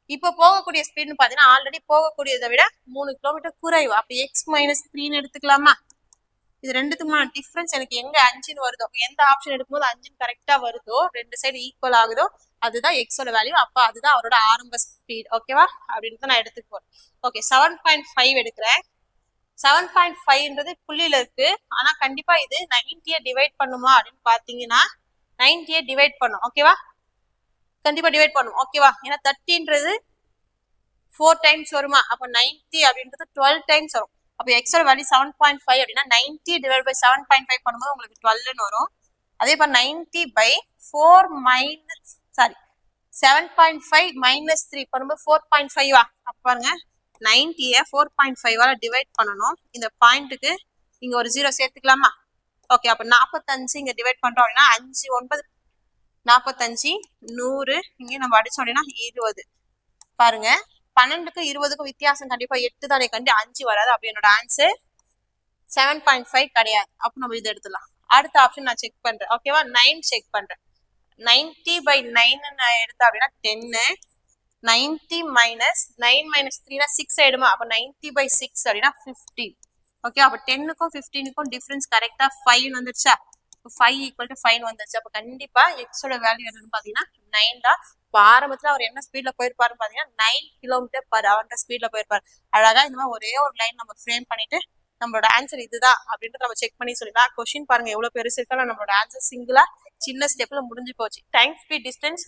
Speaker 1: இப்போ போகக்கூடிய ஸ்பீடுன்னு பாத்தீங்கன்னா ஆல்ரெடி போகக்கூடியதை விட 3 கிலோமீட்டர் குறைவு. அப்ப எக்ஸ் மைனஸ் 3 எடுத்துக்கலாமா? இது ரெண்டுத்துக்குமான டிஃபரன்ஸ் எனக்கு எங்க 5ன்னு வருதோ, எந்த ஆப்ஷன் எடுக்கும்போது 5 கரெக்டா வருதோ, 2 சைடு ஈக்குவல் ஆகுதோ, அதுதான் எக்ஸோட வேல்யூ. அப்ப அதுதான் அவரோட ஆரம்ப ஸ்பீட். ஓகேவா? அப்படின்னு நான் எடுத்துக்க போறேன். ஓகே, 7.5 எடுக்கிறேன். 7.5ன்றது புள்ளியில இருக்கு. ஆனா கண்டிப்பா இது 90 டிவைட் பண்ணுமா அப்படின்னு பாத்தீங்கன்னா 90 டிவைட் பண்ணும். ஓகேவா? கண்டிப்பா டிவைட் பண்ணும். ஓகேவா? ஏன்னா 30ன்றது 4 டைம்ஸ் வருமா? அப்ப 90 அப்படின்றது 12 டைம்ஸ் வரும். அப்ப எக்ஸோட வேல்யூ 7.5 அப்படின்னா 90 டிவைட் பை 7.5 பண்ணும்போது உங்களுக்கு 12ன்னு வரும். அதே போல 90 by 7.5 minus 3 பண்ணும்போது 4.5 அப்ப பாருங்க 90 4.5 டிவைட் பண்ணணும். இந்த பாயிண்ட்டுக்கு இங்க ஒரு 0 சேர்த்துக்கலாமா? ஓகே, அப்ப 45 இங்க டிவைட் பண்றோம் அப்படின்னா 5 9 45 100 இங்க நம்ம அடிச்சோம் அப்படின்னா 20. பாருங்க 12க்கும் 20க்கும் வித்தியாசம் கண்டிப்பா 8 தானே, 5 வராது. அப்ப என்னோட ஆன்சர் 7.5 கிடையாது. அப்ப நம்ம இதை எடுத்துலாம். அடுத்த ஆப்ஷன் நான் செக் பண்றேன். ஓகேவா? 9 செக் பண்றேன். 90 by 9 நான் எடுத்தேன் அப்படின்னா 10. 90 minus 9 minus 3 6 ஆயிடுமா? அப்ப 90 by 6 அப்படின்னா 15. ஓகே, அப்ப 10க்கும் 15க்கும் டிஃபரன்ஸ் கரெக்டா 5 வந்துருச்சா? 5 equal to 5 வந்துருச்சு. அப்ப கண்டிப்பா எக்ஸோட வேல்யூ என்னன்னு பாத்தீங்கன்னா 9 தான். இப்ப ஆரம்பத்துல அவர் என்ன ஸ்பீட்ல போயிருப்பாருன்னு பாத்தீங்கன்னா 9 கிலோமீட்டர் பர் ஹவர் ஸ்பீட்ல போயிருப்பாரு. அழகா இந்த மாதிரி ஒரே ஒரு லைன் நம்ம ஃப்ரேம் பண்ணிட்டு நம்மளோட ஆன்சர் இதுதான் அப்படின்ட்டு நம்ம செக் பண்ணி சொல்லிடலாம். கொஸ்டின் பாருங்க எவ்வளவு பெருசு இருக்காலும் நம்மளோட ஆன்சர் சிங்கிளா சின்ன ஸ்டெப்ல முடிஞ்சு போச்சு. டைம் ஸ்பீட் டிஸ்டன்ஸ்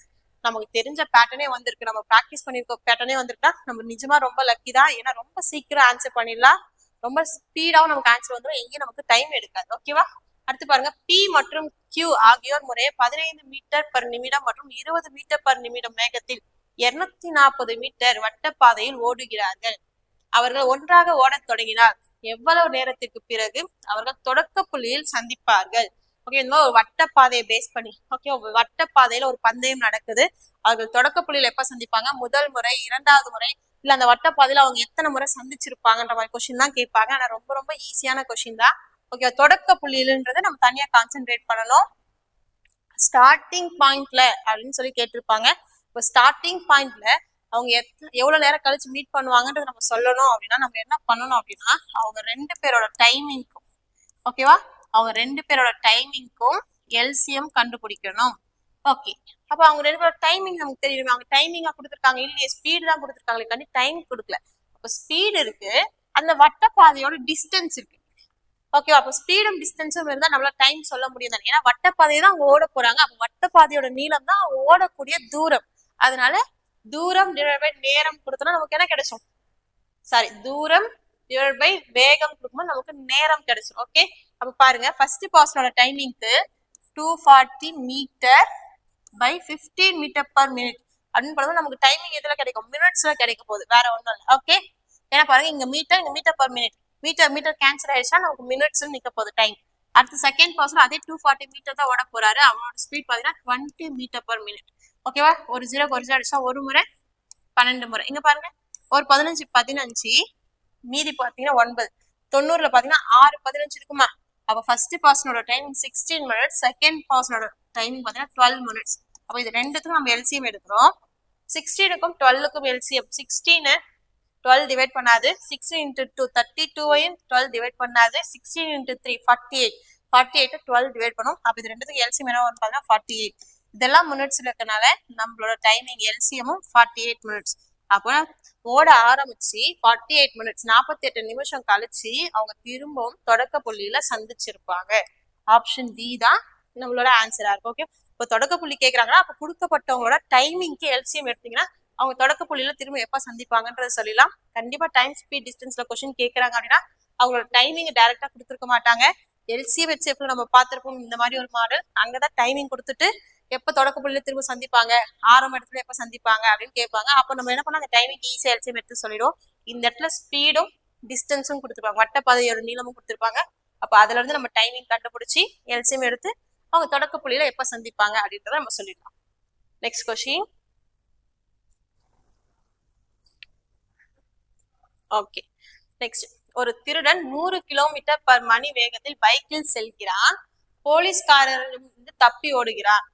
Speaker 1: நமக்கு தெரிஞ்ச பேட்டர்னே வந்திருக்கு, நம்ம ப்ராக்டிஸ் பண்ணிருக்க பேட்டர்னே வந்திருக்கா. நம்ம நிஜமா ரொம்ப லக்கி தான். ஏன்னா ரொம்ப சீக்கிரம் ஆன்சர் பண்ணிடலாம், ரொம்ப ஸ்பீடாவும் நமக்கு ஆன்சர் வந்துடும், எங்கேயும் நமக்கு டைம் எடுக்காது. ஓகேவா? அடுத்து பாருங்க, P மற்றும் Q ஆகியோர் முறையே 15 மீட்டர் பர் நிமிடம் மற்றும் 20 மீட்டர் பர் நிமிடம் வேகத்தில் 240 மீட்டர் வட்டப்பாதையில் ஓடுகிறார்கள். அவர்கள் ஒன்றாக ஓடத் தொடங்கினால் எவ்வளவு நேரத்திற்கு பிறகு அவர்கள் தொடக்க புள்ளியில் சந்திப்பார்கள்? ஓகே, இந்த மாதிரி ஒரு வட்டப்பாதையை பேஸ் பண்ணி, ஓகே, வட்டப்பாதையில ஒரு பந்தயம் நடக்குது. அவர்கள் தொடக்க புள்ளியில எப்ப சந்திப்பாங்க? முதல் முறை, இரண்டாவது முறை, இல்ல அந்த வட்டப்பாதையில அவங்க எத்தனை முறை சந்திச்சிருப்பாங்கன்ற மாதிரி கொஸ்டின் தான் கேட்பாங்க. ஆனா ரொம்ப ரொம்ப ஈஸியான கொஸ்டின் தான். ஓகே, தொடக்க புள்ளியிலன்றதை நம்ம தனியா கான்சென்ட்ரேட் பண்ணணும். ஸ்டார்டிங் பாயிண்ட்ல அப்படின்னு சொல்லி கேட்டிருப்பாங்க. இப்போ ஸ்டார்டிங் பாயிண்ட்ல அவங்க எவ்வளவு நேரம் கழிச்சு மீட் பண்ணுவாங்கன்றத நம்ம சொல்லணும் அப்படின்னா நம்ம என்ன பண்ணணும் அப்படின்னா அவங்க 2 பேரோட டைமிங்க்கும், ஓகேவா, அவங்க 2 பேரோட டைமிங்க்கும் எல்சிஎம் கண்டுபிடிக்கணும். ஓகே, அப்ப அவங்க 2 பேரோட டைமிங் நமக்கு தெரியுமே. அவங்க டைமிங்கா கொடுத்துருக்காங்க இல்லையே, ஸ்பீடு தான் கொடுத்துருக்காங்களே, கண்டி டைம் கொடுக்கல. அப்ப ஸ்பீடு இருக்கு, அந்த வட்டப்பாதையோட டிஸ்டன்ஸ் இருக்கு. ஓகேவா? அப்ப ஸ்பீடும் டிஸ்டன்ஸும் இருந்தா நம்மளால டைம் சொல்ல முடியும் தானே. ஏன்னா வட்டப்பாதையை தான் அவங்க ஓட போறாங்க. அப்ப வட்டப்பாதையோட நீளம் தான் அவங்க ஓடக்கூடிய தூரம். அதனால தூரம் டிவைட் பை நேரம் கொடுத்தோம்னா நமக்கு என்ன கிடைக்கும்? சாரி, தூரம் டிவைட் பை வேகம் கொடுக்கும்போது நமக்கு நேரம் கிடைக்கும். ஓகே, அப்ப பாருங்க ஃபர்ஸ்ட் பர்சனோட டைமிங்க்கு 240 metre by 15 metre per minute அப்படின்னு பண்ணும்போது நமக்கு டைமிங் எதுல கிடைக்கும்? மினிட்ஸ்ல கிடைக்க போகுது, வேற ஒன்றும் இல்லை. ஓகே, ஏன்னா பாருங்க இங்க metre per minute, metre cancel ஆயிடுச்சா நமக்கு மினிட்ஸ் நிக்க போகுது டைம். அடுத்த செகண்ட் பர்சன் அதே 240 மீட்டர் தான் ஓட போறாரு, அவனோட ஸ்பீட் பாத்தீங்கன்னா 20 மீட்டர் பர் மினிட். ஓகேவா? ஒரு ஜீரோ அடிச்சா ஒரு முறை 12 முறை. இங்க பாருங்க ஒரு 15 மீதி பாத்தீங்கன்னா 9, 90ல பாத்தீங்கன்னா 6 15 இருக்குமா? அப்ப ஃபர்ஸ்ட் பர்சனோட டைமிங் 16 மினிட்ஸ், செகண்ட் பர்சனோட டைமிங் பாத்தீங்கன்னா 12 மினிட்ஸ். அப்ப இது ரெண்டுத்துக்கும் நம்ம எல்சிஎம் எடுக்கிறோம். 16க்கும் 12க்கும் எல்சிஎம் 16 12 டிவைட் பண்ணாது, 16 into 2 32ஐயும் 12 டிவைட் பண்ணாது, 16 into 3 48 12 டிவைட் பண்ணும். அப்ப இது ரெண்டுத்துக்கும் எல்சிஎம் என்ன வரும் பாத்தீங்கன்னா 48. இதெல்லாம் மினிட்ஸ்ல இருக்கனால நம்மளோட டைமிங் எல்சிஎமும் 48 மினிட்ஸ். அப்போ ஓட ஆரம்பிச்சு 48 மினிட்ஸ் 48 நிமிஷம் கழிச்சு அவங்க திரும்பவும் தொடக்க புள்ளியில சந்திச்சிருப்பாங்க. ஆப்ஷன் டி தான் நம்மளோட ஆன்சரா இருக்கும். ஓகே, இப்போ தொடக்க புள்ளி கேட்கறாங்கன்னா அப்ப கொடுக்கப்பட்டவங்களோட டைமிங்க்கு எல்சிஎம் எடுத்தீங்கன்னா அவங்க தொடக்க புள்ளியில திரும்ப எப்ப சந்திப்பாங்கன்றது சொல்லலாம். கண்டிப்பா டைம் ஸ்பீட் டிஸ்டன்ஸ்ல கொஸ்டின் கேட்கறாங்க அப்படின்னா அவங்களோட டைமிங் டைரக்டா கொடுத்துருக்க மாட்டாங்க. எல்சிஎம் ஹெச்எஃப்ல நம்ம பார்த்திருப்போம் இந்த மாதிரி ஒரு மாடல். அங்கதான் டைமிங் கொடுத்துட்டு எப்ப தொடக்க புள்ளியில திரும்ப சந்திப்பாங்க, ஆரம்ப இடத்துல எப்ப சந்திப்பாங்க அப்படின்னு கேட்பாங்க. அப்ப நம்ம என்ன பண்ணோம், அந்த டைமிங் ஈஸியா எல்சிஎம் எடுத்து சொல்லிடுவோம். இந்த இடத்துல ஸ்பீடும் டிஸ்டன்ஸும் கொடுத்துருப்பாங்க, வட்டப்பாதையோட நீளமும் கொடுத்துருப்பாங்க. அப்ப அதுல இருந்து நம்ம டைமிங் கண்டுபிடிச்சி எல்சிஎம் எடுத்து அவங்க தொடக்க புள்ளியில எப்ப சந்திப்பாங்க அப்படின்றத நம்ம சொல்லிடலாம். Next question. Okay, next. ஒரு திருடன் 100 கிலோமீட்டர் பர் மணி வேகத்தில் பைக்கில் செல்கிறான். போலீஸ்காரரிடம் தப்பி ஓடுகிறான்.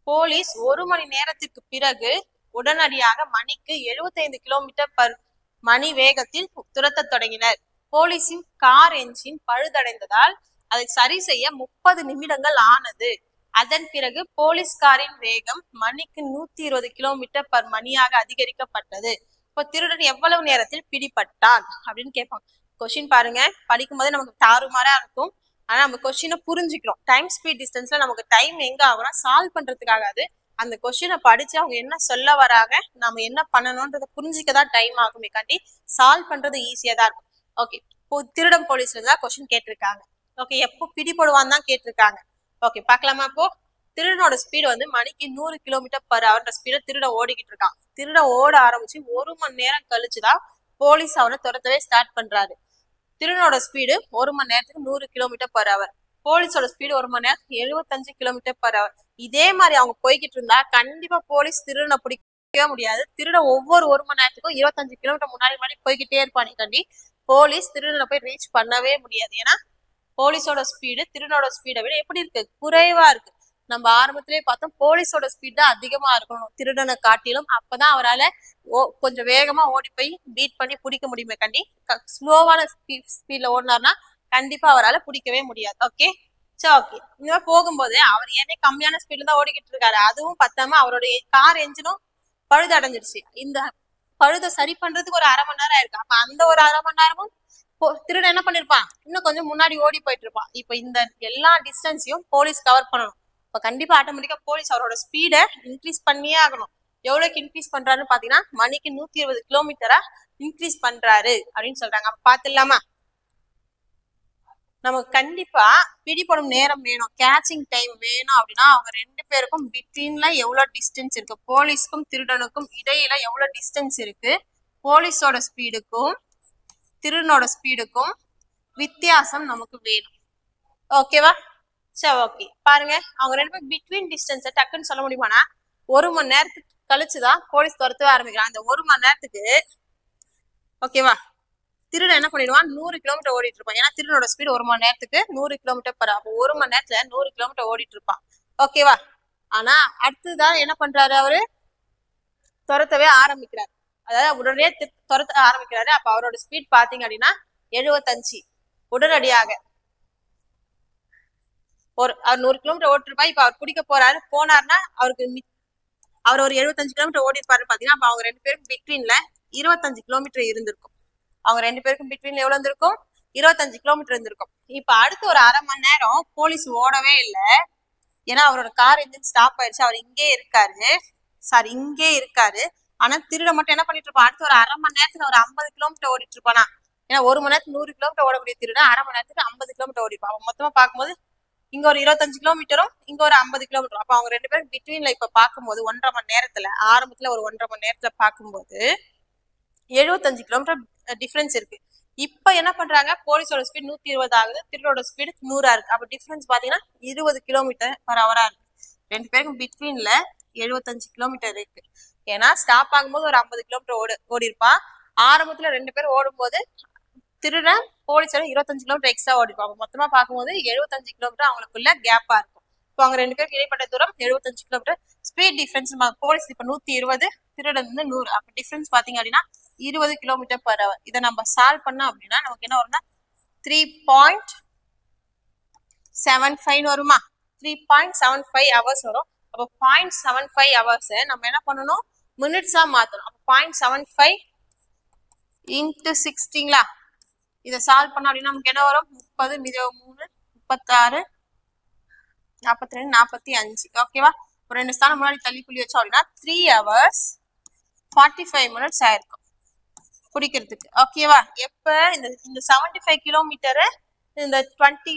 Speaker 1: போலீஸ் 1 மணி நேரத்திற்கு பிறகு உடனடியாக மணிக்கு 75 கிலோமீட்டர் பர் மணி வேகத்தில் துரத்த தொடங்கினர். போலீஸின் கார் என்ஜின் பழுதடைந்ததால் அதை சரி செய்ய 30 நிமிடங்கள் ஆனது. அதன் பிறகு போலீஸ்காரின் வேகம் மணிக்கு 120 கிலோமீட்டர் பர் மணியாக அதிகரிக்கப்பட்டது. இப்போ திருடன் எவ்வளவு நேரத்தில் பிடிபட்டான் அப்படின்னு கேட்பாங்க. கொஸ்டின் பாருங்க, படிக்கும் போது நமக்கு தாறுமாறா இருக்கும். ஆனா நம்ம கொஸ்டினை புரிஞ்சுக்கிறோம். டைம் ஸ்பீட் டிஸ்டன்ஸ்ல நமக்கு டைம் எங்க ஆகும்னா சால்வ் பண்றதுக்காகாது. அந்த கொஸ்டினை படிச்சு அவங்க என்ன சொல்ல வராங்க, நம்ம என்ன பண்ணணும்ன்றத புரிஞ்சுக்கதான் டைம் ஆகுமே காண்டி சால்வ் பண்றது ஈஸியா தான் இருக்கும். ஓகே, இப்போ திருடன் போலீஸ்ல தான் கொஸ்டின் கேட்டிருக்காங்க. ஓகே, எப்போ பிடிபடுவான் தான் கேட்டிருக்காங்க. ஓகே, பாக்கலாமா? இப்போ திருடனோட ஸ்பீடு வந்து மணிக்கு 100 கிலோமீட்டர் பர் ஹவர்ன்ற ஸ்பீட திருட ஓடிக்கிட்டு இருக்கான். திருட ஓட ஆரம்பிச்சு 1 மணி நேரம் கழிச்சுதான் போலீஸ் அவனை துரத்தவே ஸ்டார்ட் பண்றாரு. திருடனோட ஸ்பீடு 1 மணி நேரத்துக்கு 100 கிலோமீட்டர் பர் ஹவர். போலீஸோட ஸ்பீடு 1 மணி நேரத்துக்கு 75 கிலோமீட்டர் பர் ஹவர். இதே மாதிரி அவங்க போய்கிட்டு இருந்தா கண்டிப்பா போலீஸ் திருடனை பிடிக்கவே முடியாது. திருட ஒவ்வொரு 1 மணி நேரத்துக்கும் 25 கிலோமீட்டர் முன்னாடி போய்கிட்டே இருப்பானே கண்டி போலீஸ் திருடனை போய் ரீச் பண்ணவே முடியாது. ஏன்னா போலீஸோட ஸ்பீடு திருடனோட ஸ்பீடை விட எப்படி இருக்கு, குறைவா இருக்கு. நம்ம ஆரம்பத்திலேயே பார்த்தோம் போலீஸோட ஸ்பீட் தான் அதிகமா இருக்கணும் திருடனை காட்டிலும். அப்பதான் அவரால் கொஞ்சம் வேகமா ஓடி போய் பீட் பண்ணி பிடிக்க முடியுமே கண்டி. ஸ்லோவான ஸ்பீட்ல ஓடினார்னா கண்டிப்பா அவரால் பிடிக்கவே முடியாது. ஓகே, சரி. ஓகே, இந்த போகும்போது அவர் ஏனே கம்மியான ஸ்பீட்ல தான் ஓடிக்கிட்டு இருக்காரு. அதுவும் பத்தாம அவருடைய கார் என்ஜினும் பழுது அடைஞ்சிருச்சு. இந்த பழுதை சரி பண்றதுக்கு ஒரு 1/2 மணி நேரம் ஆயிருக்கு. அப்ப அந்த ஒரு 1/2 மணி நேரமும் திருடன் என்ன பண்ணிருப்பான், இன்னும் கொஞ்சம் முன்னாடி ஓடி போயிட்டு இருப்பான். இப்ப இந்த எல்லா டிஸ்டன்ஸையும் போலீஸ் கவர் பண்ணணும். இப்ப கண்டிப்பா ஆட்டோமேட்டிக்கா போலீஸ் அவரோட ஸ்பீடை இன்க்ரீஸ் பண்ணியே ஆகணும். எவ்வளவுக்கு இன்க்ரீஸ் பண்றாருன்னு பாத்தீங்கன்னா மணிக்கு 120 கிலோமீட்டரா இன்க்ரீஸ் பண்றாரு அப்படின்னு சொல்றாங்க. அப்ப பாத்துடலாமா? நமக்கு கண்டிப்பா பிடிபடும் நேரம் வேணும், கேச்சிங் டைம் வேணும் அப்படின்னா அவங்க 2 பேருக்கும் பிட்வீன்ல எவ்வளவு டிஸ்டன்ஸ் இருக்கு, போலீஸ்க்கும் திருடனுக்கும் இடையில எவ்வளவு டிஸ்டன்ஸ் இருக்கு, போலீஸோட ஸ்பீடுக்கும் திருடனோட ஸ்பீடுக்கும் வித்தியாசம் நமக்கு வேணும். ஓகேவா? சரி, ஓகே. பாருங்க, அவங்க 2 பேரும் பிட்வீன் டிஸ்டன்ஸை டக்குன்னு சொல்ல முடியுமானா 1 மணி நேரத்துக்கு கழிச்சுதான் போலீஸ் துரத்தவே ஆரம்பிக்கிறாங்க. அந்த 1 மணி நேரத்துக்கு ஓகேவா திருடன் என்ன பண்ணிடுவான், 100 கிலோமீட்டர் ஓடிட்டு இருப்பான். ஏன்னா திருடனோட ஸ்பீடு 1 மணி நேரத்துக்கு 100 கிலோமீட்டர் பர். அப்போ 1 மணி நேரத்துல 100 கிலோமீட்டர் ஓடிட்டு இருப்பான். ஓகேவா? ஆனா அடுத்ததான் என்ன பண்றாரு, அவரு துரத்தவே ஆரம்பிக்கிறாரு. அதாவது உடனே துரத்த ஆரம்பிக்கிறாரு. அப்ப அவரோட ஸ்பீட் பாத்தீங்க அப்படின்னா 75. உடனடியாக அவர் 100 கிலோமீட்டர் ஓட்டிருப்பா. இப்ப அவர் பிடிக்க போறாரு, போனார்னா அவர் ஒரு 75 கிலோமீட்டர் ஓடி இருப்பாரு பாத்தீங்கன்னா. அப்ப அவங்க 2 பேரும் பிட்வீன்ல 25 கிலோமீட்டர் இருந்திருக்கும். அவங்க 2 பேருக்கும் பிட்வீன்ல எவ்வளவு இருந்திருக்கும், 25 கிலோமீட்டர் இருந்திருக்கும். இப்ப அடுத்து ஒரு 1/2 மணி நேரம் போலீஸ் ஓடவே இல்லை. ஏன்னா அவரோட கார் என்ஜின் ஸ்டாப் ஆயிடுச்சு. அவர் இங்கே இருக்காரு. ஆனா திருட மட்டும் என்ன பண்ணிட்டு இருப்பான், அடுத்து ஒரு அரை மணி நேரத்துல ஒரு 50 கிலோமீட்டர் ஓடிட்டு இருப்பானா. ஏன்னா ஒரு மணி நேரத்துக்கு 100 கிலோமீட்டர் ஓடக்கூடிய திருட அரை மணி நேரத்துக்கு 50 கிலோமீட்டர் ஓடிப்பான். அவன் மொத்தமா பார்க்கும்போது இங்க ஒரு 25 கிலோமீட்டரும் இங்க ஒரு 50 கிலோமீட்டரும். அப்ப அவங்க ரெண்டு பேரும் பிட்வீன்ல இப்ப பார்க்கும்போது 1.5 மணி நேரத்துல, ஆரம்பத்துல ஒரு 1.5 மணி நேரத்துல பார்க்கும்போது 75 கிலோமீட்டர் டிஃபரன்ஸ் இருக்கு. இப்ப என்ன பண்றாங்க, போலீஸோட ஸ்பீட் 120 ஆகுது, திருடோட ஸ்பீடு 100 இருக்கு. அப்ப டிஃபரன்ஸ் பாத்தீங்கன்னா 20 கிலோமீட்டர் பர் ஹவரா இருக்கு. ரெண்டு பேருக்கும் பிட்வீன்ல 75 கிலோமீட்டர் இருக்கு. ஏன்னா ஸ்டாப் ஆகும்போது ஒரு 50 கிலோமீட்டர் ஓடி இருப்பான். ஆரம்பத்துல ரெண்டு பேரும் ஓடும்போது திருடன் போலீஸோட 25 கிலோமீட்டர் எக்ஸ்ட்ரா ஓடிப்பாங்க. மொத்தமா பார்க்கும்போது 75 கிலோமீட்டர் அவங்களுக்குள்ள கேப்பா இருக்கும். இப்போ அவங்க ரெண்டு பேருக்கு இடைப்பட்ட தூரம் 75 கிலோமீட்டர். ஸ்பீட் டிஃபரன்ஸ் போலீஸ் இப்ப 120, திருடன் வந்து 100. அப்ப டிஃபரன்ஸ் பாத்தீங்க அப்படின்னா 20 கிலோமீட்டர் பர் ஹவர். இதை நம்ம சால்வ் பண்ணோம் அப்படின்னா நமக்கு என்ன வரும்னா 3.75 வருமா, 3.75 ஹவர்ஸ் வரும். அப்போ 0.75 ஹவர்ஸ் நம்ம என்ன பண்ணணும், மினிட்ஸா மாத்தணும். அப்போ 0.75 இன்ட்டு 60ங்களா, இதை சால்வ் பண்ணோம் அப்படின்னா நமக்கு என்ன வரும், 30 3 36 42 45. ஓகேவா, ஒரு 2 ஸ்தானம் முன்னாடி தள்ளி புள்ளி வச்சோம் அப்படின்னா 3 hours 45 minutes ஆயிருக்கும் குடிக்கிறதுக்கு. ஓகேவா, எப்ப இந்த 75 கிலோமீட்டர் இந்த 20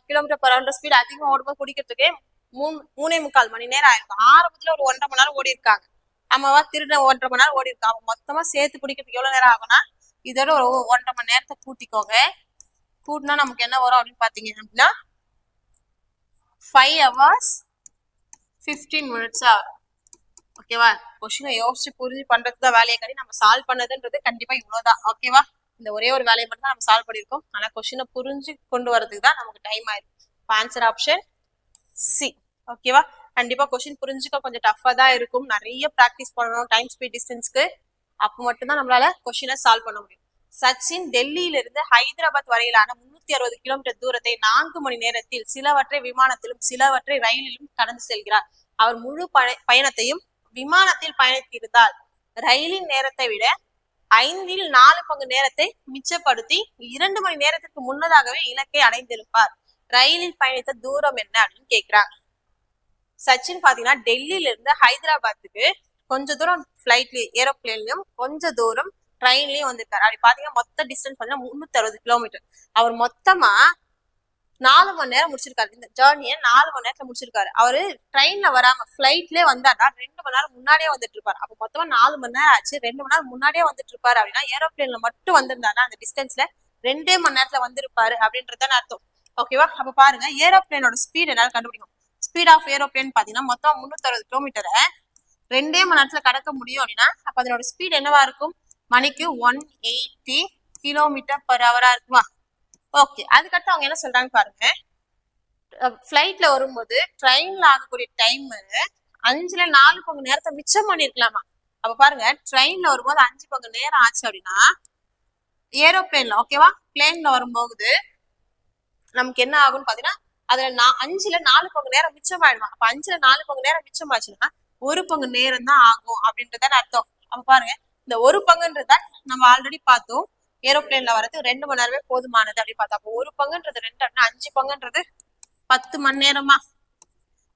Speaker 1: கிலோமீட்டர் பர் ஹவர் ஸ்பீட் அதிகமாக ஓடும்போது குடிக்கிறதுக்கு 3.25 மணி நேரம் ஆயிருக்கும். ஆரம்பத்துல ஒரு 1.5 மணி நேரம் ஓடி இருக்காங்க. ஆமாவா, திருட 1.5 மணி நேரம் ஓடி இருக்காங்க. மொத்தமா சேர்த்து குடிக்கிறதுக்கு எவ்வளவு நேரம் ஆகும்னா இதோட ஒரு 1.5 மணி நேரத்தை கூட்டிக்கோங்க. கூட்டினா நமக்கு என்ன வரும் அப்படின்னு பாத்தீங்க அப்படின்னா 5 hours 15 minutes ஆகும். ஓகேவா, கொஸ்டினை யோசிச்சு புரிஞ்சு பண்றதுக்கு தான் வேலையை கட்டி நம்ம சால்வ் பண்ணதுன்றது கண்டிப்பா இவ்வளவுதான். ஓகேவா, இந்த ஒரே ஒரு வேலையை மட்டும் தான் நம்ம சால்வ் பண்ணிருக்கோம். ஆனா கொஸ்டினை புரிஞ்சு கொண்டு வரதுக்கு தான் நமக்கு டைம் ஆயிருக்கு. Answer option C. ஓகேவா, கண்டிப்பா கொஸ்டின் புரிஞ்சுக்க கொஞ்சம் டஃபா தான் இருக்கும். நிறைய பிராக்டிஸ் பண்ணணும் டைம் ஸ்பீட் டிஸ்டன்ஸ்க்கு. அப்போ மட்டும்தான் நம்மளால கொஸ்டினை சால்வ் பண்ண முடியும். சச்சின் டெல்லியில இருந்து ஹைதராபாத் வரையிலான 360 கிலோமீட்டர் தூரத்தை 4 மணி நேரத்தில் சிலவற்றை விமானத்திலும் சிலவற்றை ரயிலிலும் கடந்து செல்கிறார். அவர் முழு பயணத்தையும் விமானத்தில் பயணித்திருந்தால் ரயிலின் நேரத்தை விட 4 பங்கு நேரத்தை மிச்சப்படுத்தி 2 மணி நேரத்திற்கு முன்னதாகவே இலக்கை அடைந்திருப்பார். ரயிலில் பயணித்த தூரம் என்ன அப்படின்னு கேட்கிறாங்க. சச்சின் பாத்தீங்கன்னா டெல்லியில இருந்து ஹைதராபாத்துக்கு கொஞ்ச தூரம் பிளைட்லயும் ஏரோப்ளேன்லயும் கொஞ்ச தூரம் ட்ரெயின்லயும் வந்திருக்காரு. அப்படி பாத்தீங்கன்னா மொத்த டிஸ்டன்ஸ் பாத்தீங்கன்னா 360 கிலோமீட்டர். அவர் மொத்தமா 4 மணி நேரம் முடிச்சிருக்காரு. இந்த ஜேர்னியை 4 மணி நேரத்துல முடிச்சிருக்காரு. அவரு ட்ரெயின்ல வராம பிளைட்லயே வந்தாருன்னா 2 மணி நேரம் முன்னாடியே வந்துட்டு இருப்பாரு. அப்ப மொத்தமா 4 மணி நேரம் ஆச்சு. 2 மணி நேரம் முன்னாடியே வந்துட்டு இருப்பாரு அப்படின்னா ஏரோப்ளேன்ல மட்டும் வந்திருந்தாருன்னா அந்த டிஸ்டன்ஸ்ல 2 மணி நேரத்துல வந்திருப்பாரு அப்படின்றதான் அர்த்தம். ஓகேவா, அப்ப பாருங்க ஏரோப்ளேனோட ஸ்பீட் என்னால கண்டுபிடிக்கும். ஸ்பீட் ஆஃப் ஏரோப்ளேன் பாத்தீங்கன்னா மொத்தம் 360 கிலோமீட்டரை 2 மணி நேரத்துல கடக்க முடியும் அப்படின்னா அப்ப அதனோட ஸ்பீட் என்னவா இருக்கும், மணிக்கு 180 கிலோமீட்டர் பர் ஹவரா இருக்குமா. ஓகே, அதுக்கடுத்து அவங்க என்ன சொல்றாங்க பாருங்க. பிளைட்ல வரும்போது ட்ரெயின்ல ஆகக்கூடிய டைம் 5ல 4 பங்கு நேரத்தை மிச்சம் பண்ணிருக்கலாமா. அப்ப பாருங்க ட்ரெயின்ல வரும்போது 5 பங்கு நேரம் ஆச்சு அப்படின்னா ஏரோப்ளேன்ல ஓகேவா பிளேன்ல வரும்போது நமக்கு என்ன ஆகும்னு பாத்தீங்கன்னா அதுல 5ல 4 பங்கு நேரம் மிச்சம் ஆயிடுமா. அப்ப 5ல 4 பங்கு நேரம் மிச்சம் ஆச்சுன்னா 1 பங்கு நேரம் தான் ஆகும் அப்படின்றதான் அர்த்தம். அப்ப பாருங்க இந்த 1 பங்குன்றதான் நம்ம ஆல்ரெடி பார்த்தோம். ஏரோப்ளேன்ல வரது 2 மணி நேரமே போதுமானது அப்படின்னு பார்த்தா அப்போ 1 பங்குன்றது 2 அப்படின்னா 5 பங்குன்றது 10 மணி நேரமா.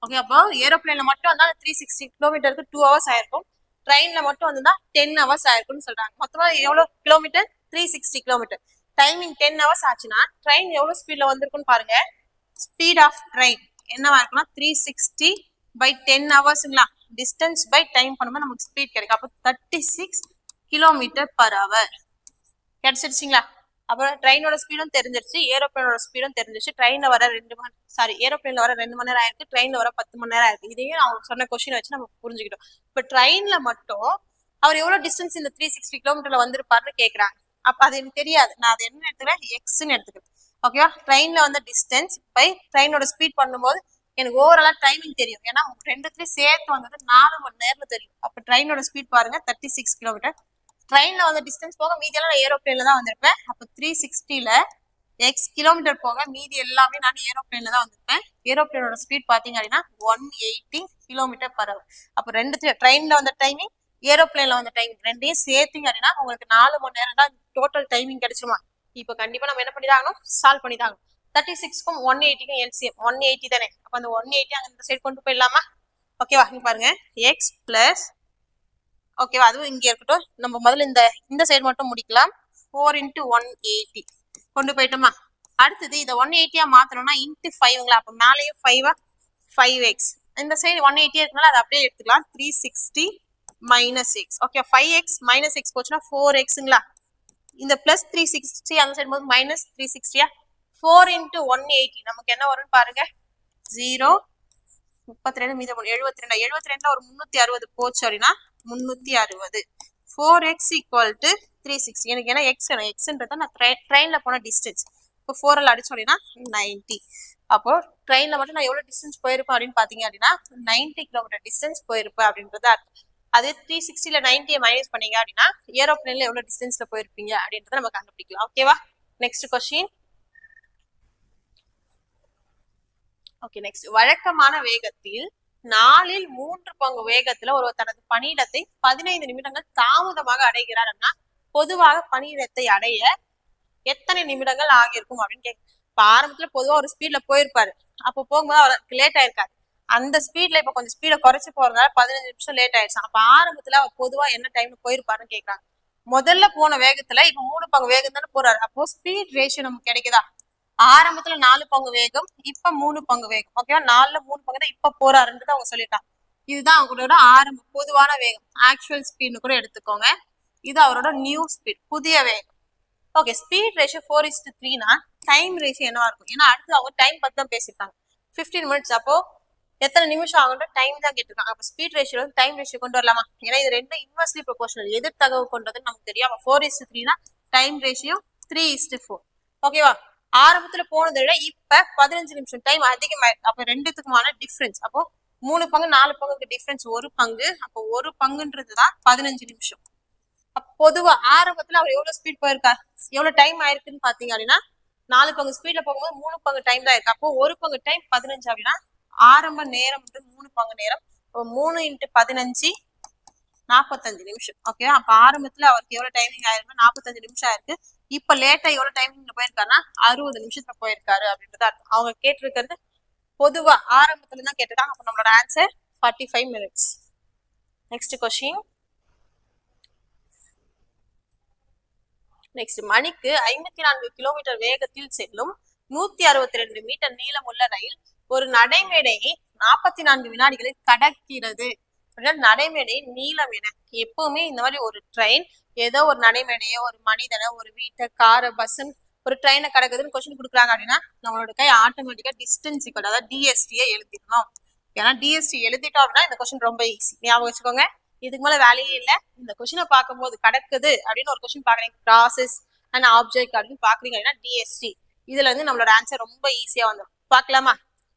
Speaker 1: ஓகே, அப்போ ஏரோப்ளேன்ல மட்டும் வந்தா 360 கிலோமீட்டருக்கு 2 hours ஆயிருக்கும். ட்ரெயின்ல மட்டும் வந்தா 10 hours ஆயிருக்கும்னு சொல்றாங்க. மொத்தமா எவ்வளவு கிலோமீட்டர், 360 கிலோமீட்டர். டைமிங் 10 hours ஆச்சுன்னா ட்ரெயின் எவ்வளவு ஸ்பீட்ல வந்திருக்குன்னு பாருங்க. ஸ்பீட் ஆஃப் ட்ரெயின் என்னவா இருக்குன்னா 360/10 ஹவர்ஸ்ங்களா. டிஸ்டன்ஸ் பை டைம் பண்ணும்போது நமக்கு ஸ்பீட் கிடைக்கும். அப்போ 36 கிலோமீட்டர் பர் ஹவர் கிடைச்சிருச்சுங்களா. அப்புறம் ட்ரெயினோட ஸ்பீடும் தெரிஞ்சிருச்சு, ஏரோப்ளேனோட ஸ்பீடும் தெரிஞ்சிருச்சு. ட்ரெயின்ல வர ஏரோப்ளேன்ல வர 2 மணி நேரம் ஆயிருக்கு, ட்ரெயின்ல வர 10 மணி நேரம் ஆயிருக்கு. இதையும் அவங்க சொன்ன கொஸ்டின் வச்சு நம்ம புரிஞ்சுக்கிட்டோம். இப்ப ட்ரெயின்ல மட்டும் அவர் எவ்வளவு டிஸ்டன்ஸ் இந்த 360 கிலோமீட்டர்ல வந்திருப்பாருன்னு கேக்குறாங்க. அப்ப அது எனக்கு தெரியாது, நான் அது என்ன எடுத்துக்கிறேன், எக்ஸ்ன்னு எடுத்துக்கிறேன். ஓகேவா, ட்ரெயின்ல வந்த டிஸ்டன்ஸ் பை ட்ரெயினோட ஸ்பீட் பண்ணும்போது எனக்கு ஓவராலா டைமிங் தெரியும். ஏன்னா ரெண்டுத்துலயும் சேர்த்து வந்தது 4 மணி நேரத்துல தெரியும். அப்ப ட்ரெயினோட ஸ்பீட் பாருங்க 36 கிலோமீட்டர். ட்ரெயின்ல வந்த டிஸ்டன்ஸ் போக மீதி எல்லாம் நான் ஏரோப்ளேன்ல தான் வந்திருப்பேன். அப்ப 360ல எக்ஸ் கிலோமீட்டர் போக மீதி எல்லாமே நான் ஏரோப்ளேன்ல தான் வந்திருப்பேன். ஏரோப்ளேனோட ஸ்பீட் பாத்தீங்க அப்படின்னா 180 கிலோமீட்டர் பர் ஹவர். அப்ப ரெண்டுத்துல ட்ரெயின்ல வந்த டைமிங் ஏரோப்ளேன்ல வந்த டைமிங் ரெண்டையும் சேர்த்தீங்க அப்படின்னா உங்களுக்கு 4 மணி நேரம் தான் டோட்டல் டைமிங் கிடைச்சிருமா. இப்ப கண்டிப்பா நம்ம என்ன பண்ணிதாகணும், சால்வ் பண்ணிதாகணும். 36க்கும் 180க்கும் எல்சிஎம் 180 தானே. அப்ப அந்த 180 அங்க இந்த சைடு கொண்டு போயிடலாமா. ஓகேவா, இங்க பாருங்க எக்ஸ் பிளஸ் ஓகேவா, அதுவும் இங்க இருக்கட்டும். நம்ம முதல்ல இந்த சைடு மட்டும் முடிக்கலாம். 4 × 180 கொண்டு போயிட்டோமா. அடுத்தது இதை 180 மாத்தணும்னா இன்ட்டு 5ங்களா, அப்ப மேலேயும் 5x. இந்த சைடு 180 இருக்கனால அதை அப்படியே எடுத்துக்கலாம். 360 - x. ஓகே, 5x - x போச்சுன்னா 4xங்களா. இந்த பிளஸ் 360 அந்த சைடு போது மைனஸ் 360. 4 × 180 நமக்கு என்ன வரும்னு பாருங்க. 0 32 மீதம் 72. 72ல ஒரு 360 போச்சு அப்படின்னா 360. 4x = 360. எனக்கு என்ன எக்ஸ்ன்றத நான் ட்ரெயின்ல போன டிஸ்டன்ஸ். இப்போ 4 அடிச்சோம் அப்படின்னா 90. அப்போ ட்ரெயின்ல மட்டும் நான் எவ்வளவு டிஸ்டன்ஸ் போயிருப்பேன் அப்படின்னு பாத்தீங்க அப்படின்னா 90 கிலோமீட்டர் டிஸ்டன்ஸ் போயிருப்பேன் அப்படின்றது அர்த்தம். அதே 360ல 90 மைனஸ் பண்ணீங்க அப்படின்னா ஏரோப்ளேன்ல எவ்வளவு டிஸ்டன்ஸ்ல போயிருப்பீங்க அப்படின்றத நம்ம கண்டுபிடிக்கலாம். ஓகேவா, நெக்ஸ்ட் கொஸ்டின். Okay, next. வழக்கமான வேகத்தில் 4ல் 3 பங்கு வேகத்துல ஒருவர் தனது பணியிடத்தை 15 நிமிடங்கள் தாமதமாக அடைகிறார் அப்படின்னா பொதுவாக பணியிடத்தை அடைய எத்தனை நிமிடங்கள் ஆகியிருக்கும் அப்படின்னு கேட்க. இப்ப ஆரம்பத்துல பொதுவா ஒரு ஸ்பீட்ல போயிருப்பாரு, அப்போ போகும்போது அவருக்கு லேட் ஆயிருக்காரு. அந்த ஸ்பீட்ல இப்ப கொஞ்சம் ஸ்பீட குறைச்சு போறதுனால 15 நிமிஷம் லேட் ஆயிடுச்சு. அப்ப ஆரம்பத்துல அவர் பொதுவா என்ன டைம்ல போயிருப்பாருன்னு கேக்குறாங்க. முதல்ல போன வேகத்துல இப்ப 3 பங்கு வேகம் தானே போறாரு. அப்போ ஸ்பீட் ரேஷியோ நமக்கு கிடைக்குதா? ஆரம்பத்துல 4 பங்கு வேகம், இப்ப 3 பங்கு வேகம். ஓகேவா, 4ல 3 பங்கு தான் இப்ப போறாருன்றது அவங்க சொல்லிட்டாங்க. இதுதான் அவங்களோட ஆரம்ப பொதுவான வேகம், ஆக்சுவல் ஸ்பீட்னு கூட எடுத்துக்கோங்க. இது அவரோட நியூ ஸ்பீட், புதிய வேகம். ஓகே, ஸ்பீட் ரேஷியோ 4:3னா டைம் ரேஷியோ என்னவா இருக்கும்? ஏன்னா அடுத்து அவங்க டைம் பத்தி தான் பேசிட்டாங்க. 15 மினிட்ஸ், அப்போ எத்தனை நிமிஷம் ஆகுன்ற டைம் தான் கேட்டிருக்காங்க. அப்போ ஸ்பீட் ரேஷியோ டைம் ரேஷியோ கொண்டு வரலாமா? ஏன்னா இது ரெண்டும் இன்வெர்ஸ்லி ப்ரொபோர்ஷனல், எதிர் தகவு கொண்டதுன்னு நமக்கு தெரியும். அப்போ 4:3னா டைம் ரேஷியோ 3:4. ஓகேவா, ஆரம்பத்துல போனதை விட இப்ப 15 நிமிஷம் டைம் அதிகமாயிருக்கு. அப்ப ரெண்டுத்துக்குமான டிஃபரன்ஸ். அப்போ 3 பங்கு 4 பங்குக்கு டிஃபரன்ஸ் 1 பங்கு. அப்போ 1 பங்குன்றதுதான் 15 நிமிஷம். பொதுவா ஆரம்பத்துல அவர் எவ்வளவு ஸ்பீட் போயிருக்காரு, எவ்வளவு டைம் ஆயிருக்குன்னு பாத்தீங்க அப்படின்னா 4 பங்கு ஸ்பீட்ல போகும்போது 3 பங்கு டைம் தான் இருக்கு. அப்போ 1 பங்கு டைம் 15 அப்படின்னா ஆரம்ப நேரம் 3 பங்கு நேரம். 3 × 15 45 நிமிஷம். ஓகே, அப்ப ஆரம்பத்துல அவருக்கு எவ்வளவு டைமிங் ஆயிருக்கு? 45 நிமிஷம் ஆயிருக்கு. இப்ப லேட்டா எவ்வளவு டைமிங்ல போயிருக்காருன்னா 60 நிமிஷத்துல போயிருக்காரு அப்படின்றது அவங்க கேட்டிருக்கிறது பொதுவா ஆரம்பத்துல தான் கேட்டிருக்காங்க. அப்ப நம்மளோட answer 45 minutes. Next question. Next. மணிக்கு 54 கிலோமீட்டர் வேகத்தில் செல்லும் 162 மீட்டர் நீளமுள்ள ரயில் ஒரு நடைமேடையை 44 வினாடிகளில் கடக்கிறது. நடைமேடை நீளம் என. எப்பவுமே இந்த மாதிரி ஒரு ட்ரெயின் ஏதோ ஒரு நடைமேடையோ ஒரு மனிதனை ஒரு வீட்டை காரை பஸ் ஒரு ட்ரெயினை கடக்குதுன்னு கொஸ்டின் கொடுக்குறாங்க அப்படின்னா நம்மளோட கை ஆட்டோமேட்டிக்கா டிஸ்டன்ஸ் ஈக்குவல், அதாவது டிஎஸ்டியை எழுதிக்கணும். ஏன்னா டிஎஸ்டி எழுதிட்டோம் அப்படின்னா இந்த கொஸ்டின் ரொம்ப ஈஸி, ஞாபகம் வச்சுக்கோங்க. இதுக்கு மேல வேலையே இல்லை. இந்த கொஸ்டினை பார்க்கும்போது கடக்குது அப்படின்னு ஒரு கொஸ்டின் பாக்குறீங்க, ப்ராசஸ் அண்ட் ஆப்ஜெக்ட் அப்படின்னு பாக்குறீங்க அப்படின்னா டிஎஸ்டி. இதுல இருந்து நம்மளோட ஆன்சர் ரொம்ப ஈஸியா வந்துடும். பார்க்கலாமா?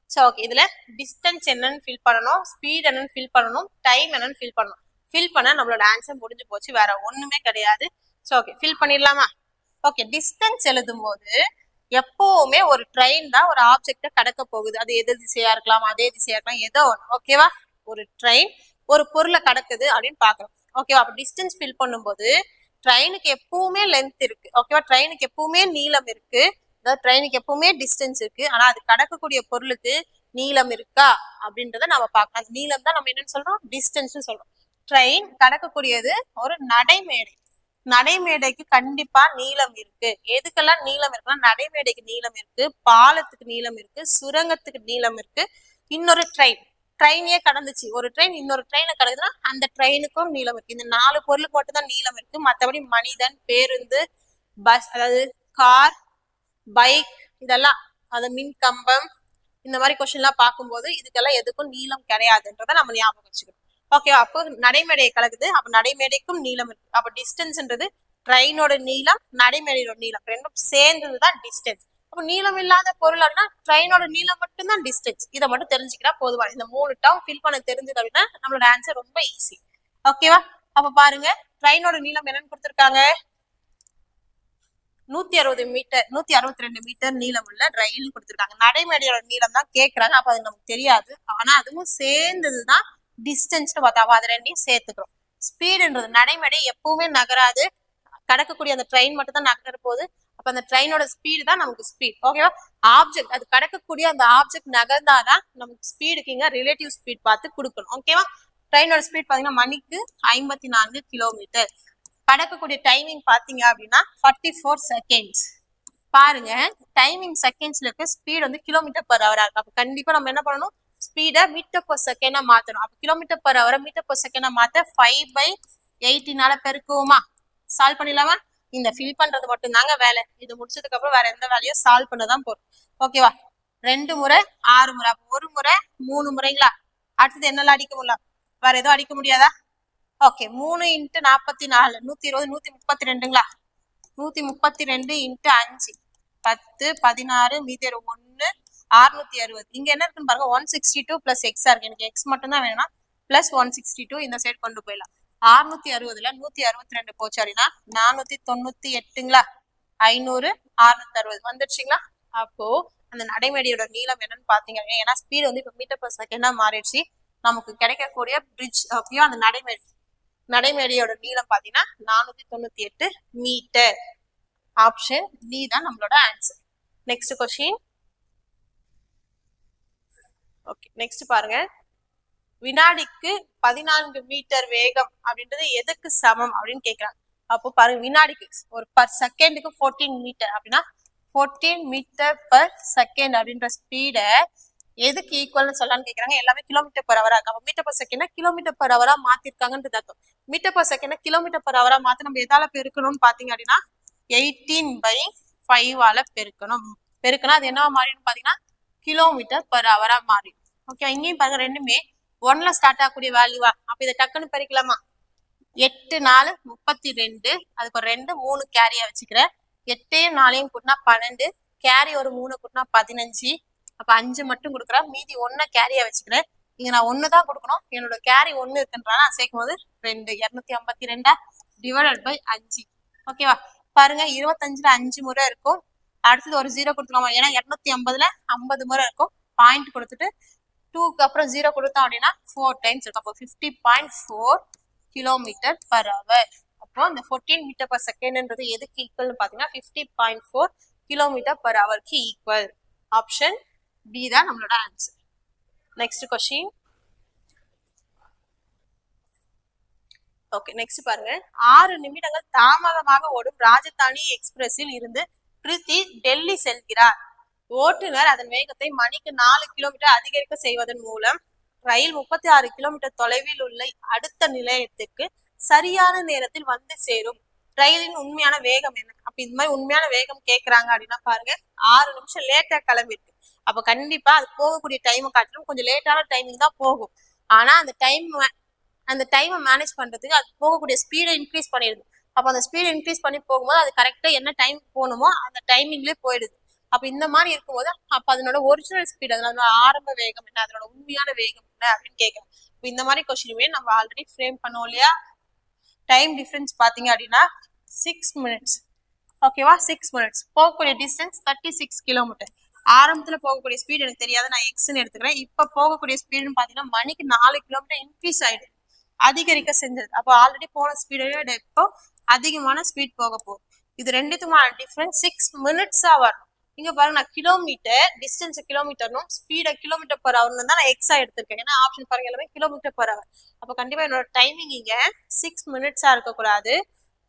Speaker 1: ஸோ ஓகே, இதுல டிஸ்டன்ஸ் என்னன்னு ஃபில் பண்ணணும், ஸ்பீட் என்னன்னு ஃபில் பண்ணணும், டைம் என்னன்னு ஃபில் பண்ணணும். ஃபில் பண்ண நம்மளோட ஆன்சர் முடிஞ்சு போச்சு, வேற ஒண்ணுமே கிடையாது. ஸோ ஓகே, ஃபில் பண்ணிடலாமா? ஓகே, டிஸ்டன்ஸ் எழுதும் போது எப்பவுமே ஒரு ட்ரெயின் தான் ஒரு ஆப்ஜெக்ட கடக்க போகுது. அது எது திசையா இருக்கலாம், அதே திசையா இருக்கலாம், ஏதோ ஒன்று. ஓகேவா, ஒரு ட்ரெயின் ஒரு பொருளை கடக்குது அப்படின்னு பாக்குறோம். ஓகேவா, அப்ப டிஸ்டன்ஸ் ஃபில் பண்ணும்போது ட்ரெயினுக்கு எப்பவுமே லென்த் இருக்கு. ஓகேவா, ட்ரெயினுக்கு எப்பவுமே நீளம் இருக்கு, அதாவது ட்ரெயினுக்கு எப்பவுமே டிஸ்டன்ஸ் இருக்கு. ஆனா அது கடக்கக்கூடிய பொருளுக்கு நீளம் இருக்கா அப்படின்றத நம்ம பார்க்கலாம். அந்த நீளம் தான் நம்ம என்னன்னு சொல்றோம், டிஸ்டன்ஸ் சொல்றோம். ட்ரெயின் கடக்கக்கூடியது ஒரு நடைமேடை. நடைமேடைக்கு கண்டிப்பா நீளம் இருக்கு. எதுக்கெல்லாம் நீளம் இருக்குன்னா நடைமேடைக்கு நீளம் இருக்கு, பாலத்துக்கு நீளம் இருக்கு, சுரங்கத்துக்கு நீளம் இருக்கு. இன்னொரு ட்ரெயினே கடந்துச்சு, ஒரு ட்ரெயின் இன்னொரு ட்ரெயினை கடக்குதுன்னா அந்த ட்ரெயினுக்கும் நீளம் இருக்கு. இந்த 4 பொருளுக்கு மட்டும் தான் நீளம் இருக்கு. மற்றபடி மனிதன், பேருந்து, பஸ், அதாவது கார், பைக், இதெல்லாம் அது மின் கம்பம், இந்த மாதிரி கொஸ்டின் எல்லாம் பார்க்கும்போது இதுக்கெல்லாம் எதுக்கும் நீளம் கிடையாதுன்றத நம்ம ஞாபகம் வச்சுக்கணும். ஓகே, அப்போ நடைமேடையை கலக்குது, அப்ப நடைமேடைக்கும் நீளம் இருக்கு. அப்ப டிஸ்டன்ஸ்ன்றது ட்ரெயினோட நீளம், நடைமேடையோட நீளம் ரெண்டும் சேர்ந்ததுதான் டிஸ்டன்ஸ். அப்ப நீளம் இல்லாத பொருள் அப்படின்னா ட்ரெயினோட நீளம் மட்டும்தான் டிஸ்டன்ஸ். இதை மட்டும் தெரிஞ்சுக்கிட்டா போதுவா. இந்த 3 டேர்ம் ஃபில் பண்ண தெரிஞ்சது அப்படின்னா நம்மளோட ஆன்சர் ரொம்ப ஈஸி. ஓகேவா, அப்ப பாருங்க ட்ரெயினோட நீளம் என்னன்னு கொடுத்துருக்காங்க, 162 மீட்டர் நீளம் உள்ள ரயில் கொடுத்துருக்காங்க. நடைமேடையோட நீளம் தான் கேட்கறாங்க, அப்ப அது நமக்கு தெரியாது. ஆனா அதுவும் சேர்ந்ததுதான் டிஸ்டன்ஸ்னு பார்த்தா அது ரெண்டையும் சேர்த்துக்கிறோம். ஸ்பீடுன்றது நடைமேடை எப்பவுமே நகராது, கடக்கக்கூடிய அந்த ட்ரெயின் மட்டும் தான் நகர போகுது. அப்ப அந்த ட்ரெயினோட ஸ்பீடு தான் நமக்கு ஸ்பீட். ஓகேவா, ஆப்ஜெக்ட் அது கடக்கக்கூடிய அந்த ஆப்ஜெக்ட் நகர்ந்தாதான் நமக்கு ஸ்பீடுக்கு இங்க ரிலேட்டிவ் ஸ்பீட் பார்த்து கொடுக்கணும். ஓகேவா, ட்ரெயினோட ஸ்பீட் பார்த்தீங்கன்னா மணிக்கு 54 கிலோமீட்டர். கடக்கக்கூடிய டைமிங் பார்த்தீங்க அப்படின்னா 44 செகண்ட்ஸ். பாருங்க, டைமிங் செகண்ட்ஸ்ல இருக்க ஸ்பீட் வந்து கிலோமீட்டர் பர் ஹவரா இருக்கு. அப்போ கண்டிப்பா நம்ம என்ன பண்ணணும், ஸ்பீடை மீட்டர் பர் செகண்டா மாத்தணும். அப்போ கிலோமீட்டர் பர் ஹவரை மீட்டர் பர் செகண்டா மாத்த 5/80 பெருக்குவோமா? சால்வ் பண்ணிடலாமா? இந்த ஃபில் பண்றது மட்டும் தாங்க வேலை. இது முடிச்சதுக்கு அப்புறம் வேற எந்த வேலையும் சால்வ் பண்ணதான் போறோம். ஓகேவா? 2 முறை 6 முறை, அப்போ 1 முறை 3 முறைங்களா? அடுத்தது என்னெல்லாம் அடிக்க முடியல? வேற எதுவும் அடிக்க முடியாதா? ஓகே, 3 × 44 120 132ங்களா? 132 × 5 10 16 மீதி 1 660. இங்க என்ன இருக்குன்னு பாருங்க, 162 + x இருக்கு. எனக்கு x மட்டும் தான் வேணும்னா பிளஸ் 162 இந்த சைடு கொண்டு போயிடலாம். 660ல 162 போச்சு அப்படின்னா 498ங்களா? 500 660 வந்துடுச்சுங்களா? அப்போ அந்த நடைமேடையோட நீளம் என்னன்னு பாத்தீங்க, ஏன்னா ஸ்பீடு வந்து இப்ப மீட்டர் பர் செகண்டா மாறிடுச்சு. நமக்கு கிடைக்கக்கூடிய பிரிட்ஜ் அப்பயும் அந்த நடைமேடையோட நீளம் பாத்தீங்கன்னா 498 மீட்டர். ஆப்ஷன் டி தான் நம்மளோட answer. Next question. Okay, next பாருங்க, வினாடிக்கு 14 மீட்டர் வேகம் அப்படின்றது எதுக்கு சமம் அப்படின்னு கேக்குறாங்க. அப்போ பாருங்க, வினாடிக்கு ஒரு பர் செகண்டுக்கு 14 மீட்டர் அப்படின்னா 14 மீட்டர் பர் செகண்ட் அப்படின்ற ஸ்பீட எதுக்கு ஈக்குவல்னு சொல்லலாம்னு கேக்குறாங்க. எல்லாமே கிலோமீட்டர் பர் ஹவரா இருக்கு. அப்போ metre per second kilometre per ஹவரா மாத்திருக்காங்கன்றது அர்த்தம். Metre per second kilometre per ஹவரா மாத்த நம்ம எதால பெருக்கணும்னு பாத்தீங்க அப்படின்னா 18/5 பெருக்கணும். பெருக்கணும் அது என்னவா மாறிடும் பாத்தீங்கன்னா கிலோமீட்டர் பர் ஹவரா மாறிடும். ஓகே, இங்கேயும் பாருங்க ரெண்டுமே 1ல ஸ்டார்ட் ஆகக்கூடிய வேல்யூவா? அப்ப இதை டக்குன்னு பெருக்கலாமா? 8 4 32, அதுக்கு ஒரு 2 3 கேரியா வச்சுக்கிறேன். 8 4 கூட்டினா 12, கேரி ஒரு 3 கூட்டினா 15. அப்ப 5 மட்டும் கொடுக்குறேன், மீதி 1 கேரியா வச்சுக்கிறேன். இங்க நான் 1 தான் கொடுக்கணும், என்னோட கேரி 1 இருக்குன்றா சேர்க்கும் போது 2 252 டிவைடட் பை 5. ஓகேவா? பாருங்க, 25ல 5 முறை இருக்கும். அடுத்தது ஒரு 0 கொடுத்துக்கலாமா? ஏன்னா 250ல 50 முறை இருக்கும். பாயிண்ட் கொடுத்துட்டு 2க்கு அப்புறம் 0 கொடுத்தோம் அப்படின்னா 4 டைம்ஸ் இருக்கும். அப்போ 50.4 கிலோமீட்டர் பர் ஹவர். அப்போ இந்த 14 மீட்டர் பர் செகண்ட்ன்றது எதுக்கு ஈக்குவல்னு பாத்தீங்கன்னா 50.4 கிலோமீட்டர் பர் ஹவருக்கு ஈக்குவல். ஆப்ஷன் பி தான் நம்மளோட answer. Next question. Okay, next பாருங்க, 6 நிமிடங்கள் தாமதமாக ஓடும் ராஜதானி எக்ஸ்பிரஸில் இருந்து பிரித்தி டெல்லி செல்கிறார். ஓட்டுநர் அதன் வேகத்தை மணிக்கு 4 கிலோமீட்டர் அதிகரிக்க செய்வதன் மூலம் ரயில் 36 கிலோமீட்டர் தொலைவில் உள்ள அடுத்த நிலையத்துக்கு சரியான நேரத்தில் வந்து சேரும். ரயிலின் உண்மையான வேகம் என்ன? அப்ப இந்த மாதிரி உண்மையான வேகம் கேக்குறாங்க அப்படின்னா பாருங்க, 6 நிமிஷம் லேட்டா கிளம்பிருக்கு. அப்ப கண்டிப்பா அது போகக்கூடிய டைமை காட்டிலும் கொஞ்சம் லேட்டான டைமிங் தான் போகும். ஆனா அந்த டைமை மேனேஜ் பண்றதுக்கு அது போகக்கூடிய ஸ்பீடை இன்க்ரீஸ் பண்ணிடுது. அப்ப அந்த ஸ்பீடை இன்க்ரீஸ் பண்ணி போகும்போது அது கரெக்டா என்ன டைம் போகணுமோ அந்த டைமிங்லேயே போயிடுது. அப்ப இந்த மாதிரி இருக்கும்போது அப்ப அதனோட ஒரிஜினல் ஸ்பீட், அதனோட ஆரம்ப வேகம் என்ன, அதனோட உண்மையான வேகம் என்ன அப்படின்னு கேட்கலாம். இப்போ இந்த மாதிரி கொஸ்டினுமே நம்ம ஆல்ரெடி ஃப்ரேம் பண்ணோம் இல்லையா? டைம் டிஃபரன்ஸ் பாத்தீங்க அப்படின்னா 6 மினிட்ஸ். ஓகேவா? 6 மினிட்ஸ். போகக்கூடிய டிஸ்டன்ஸ் 36 கிலோமீட்டர். ஆரம்பத்துல போகக்கூடிய ஸ்பீட் எனக்கு தெரியாது, நான் எக்ஸ்ன்னு எடுத்துக்கிறேன். இப்ப போகக்கூடிய ஸ்பீடுன்னு பாத்தீங்கன்னா மணிக்கு 4 கிலோமீட்டர் இன்க்ரீஸ் ஆயிடுது, அதிகரிக்க செஞ்சது. அப்போ ஆல்ரெடி போன ஸ்பீடை விட இப்போ அதிகமான ஸ்பீட் போக போகும். இது ரெண்டுத்துக்குமான டிஃபரன்ஸ் 6 மினிட்ஸா வரும். இங்க பாருங்க, நான் கிலோமீட்டர் டிஸ்டன்ஸ் கிலோமீட்டர்னும் ஸ்பீட கிலோமீட்டர் பர் ஹவர்னு தான் நான் எக்ஸா எடுத்திருக்கேன். ஏன்னா ஆப்ஷன் பாருங்க எல்லாமே கிலோமீட்டர் பர் ஹவர். அப்ப கண்டிப்பா என்னோட டைமிங் இங்க 6 மினிட்ஸா இருக்கக்கூடாது,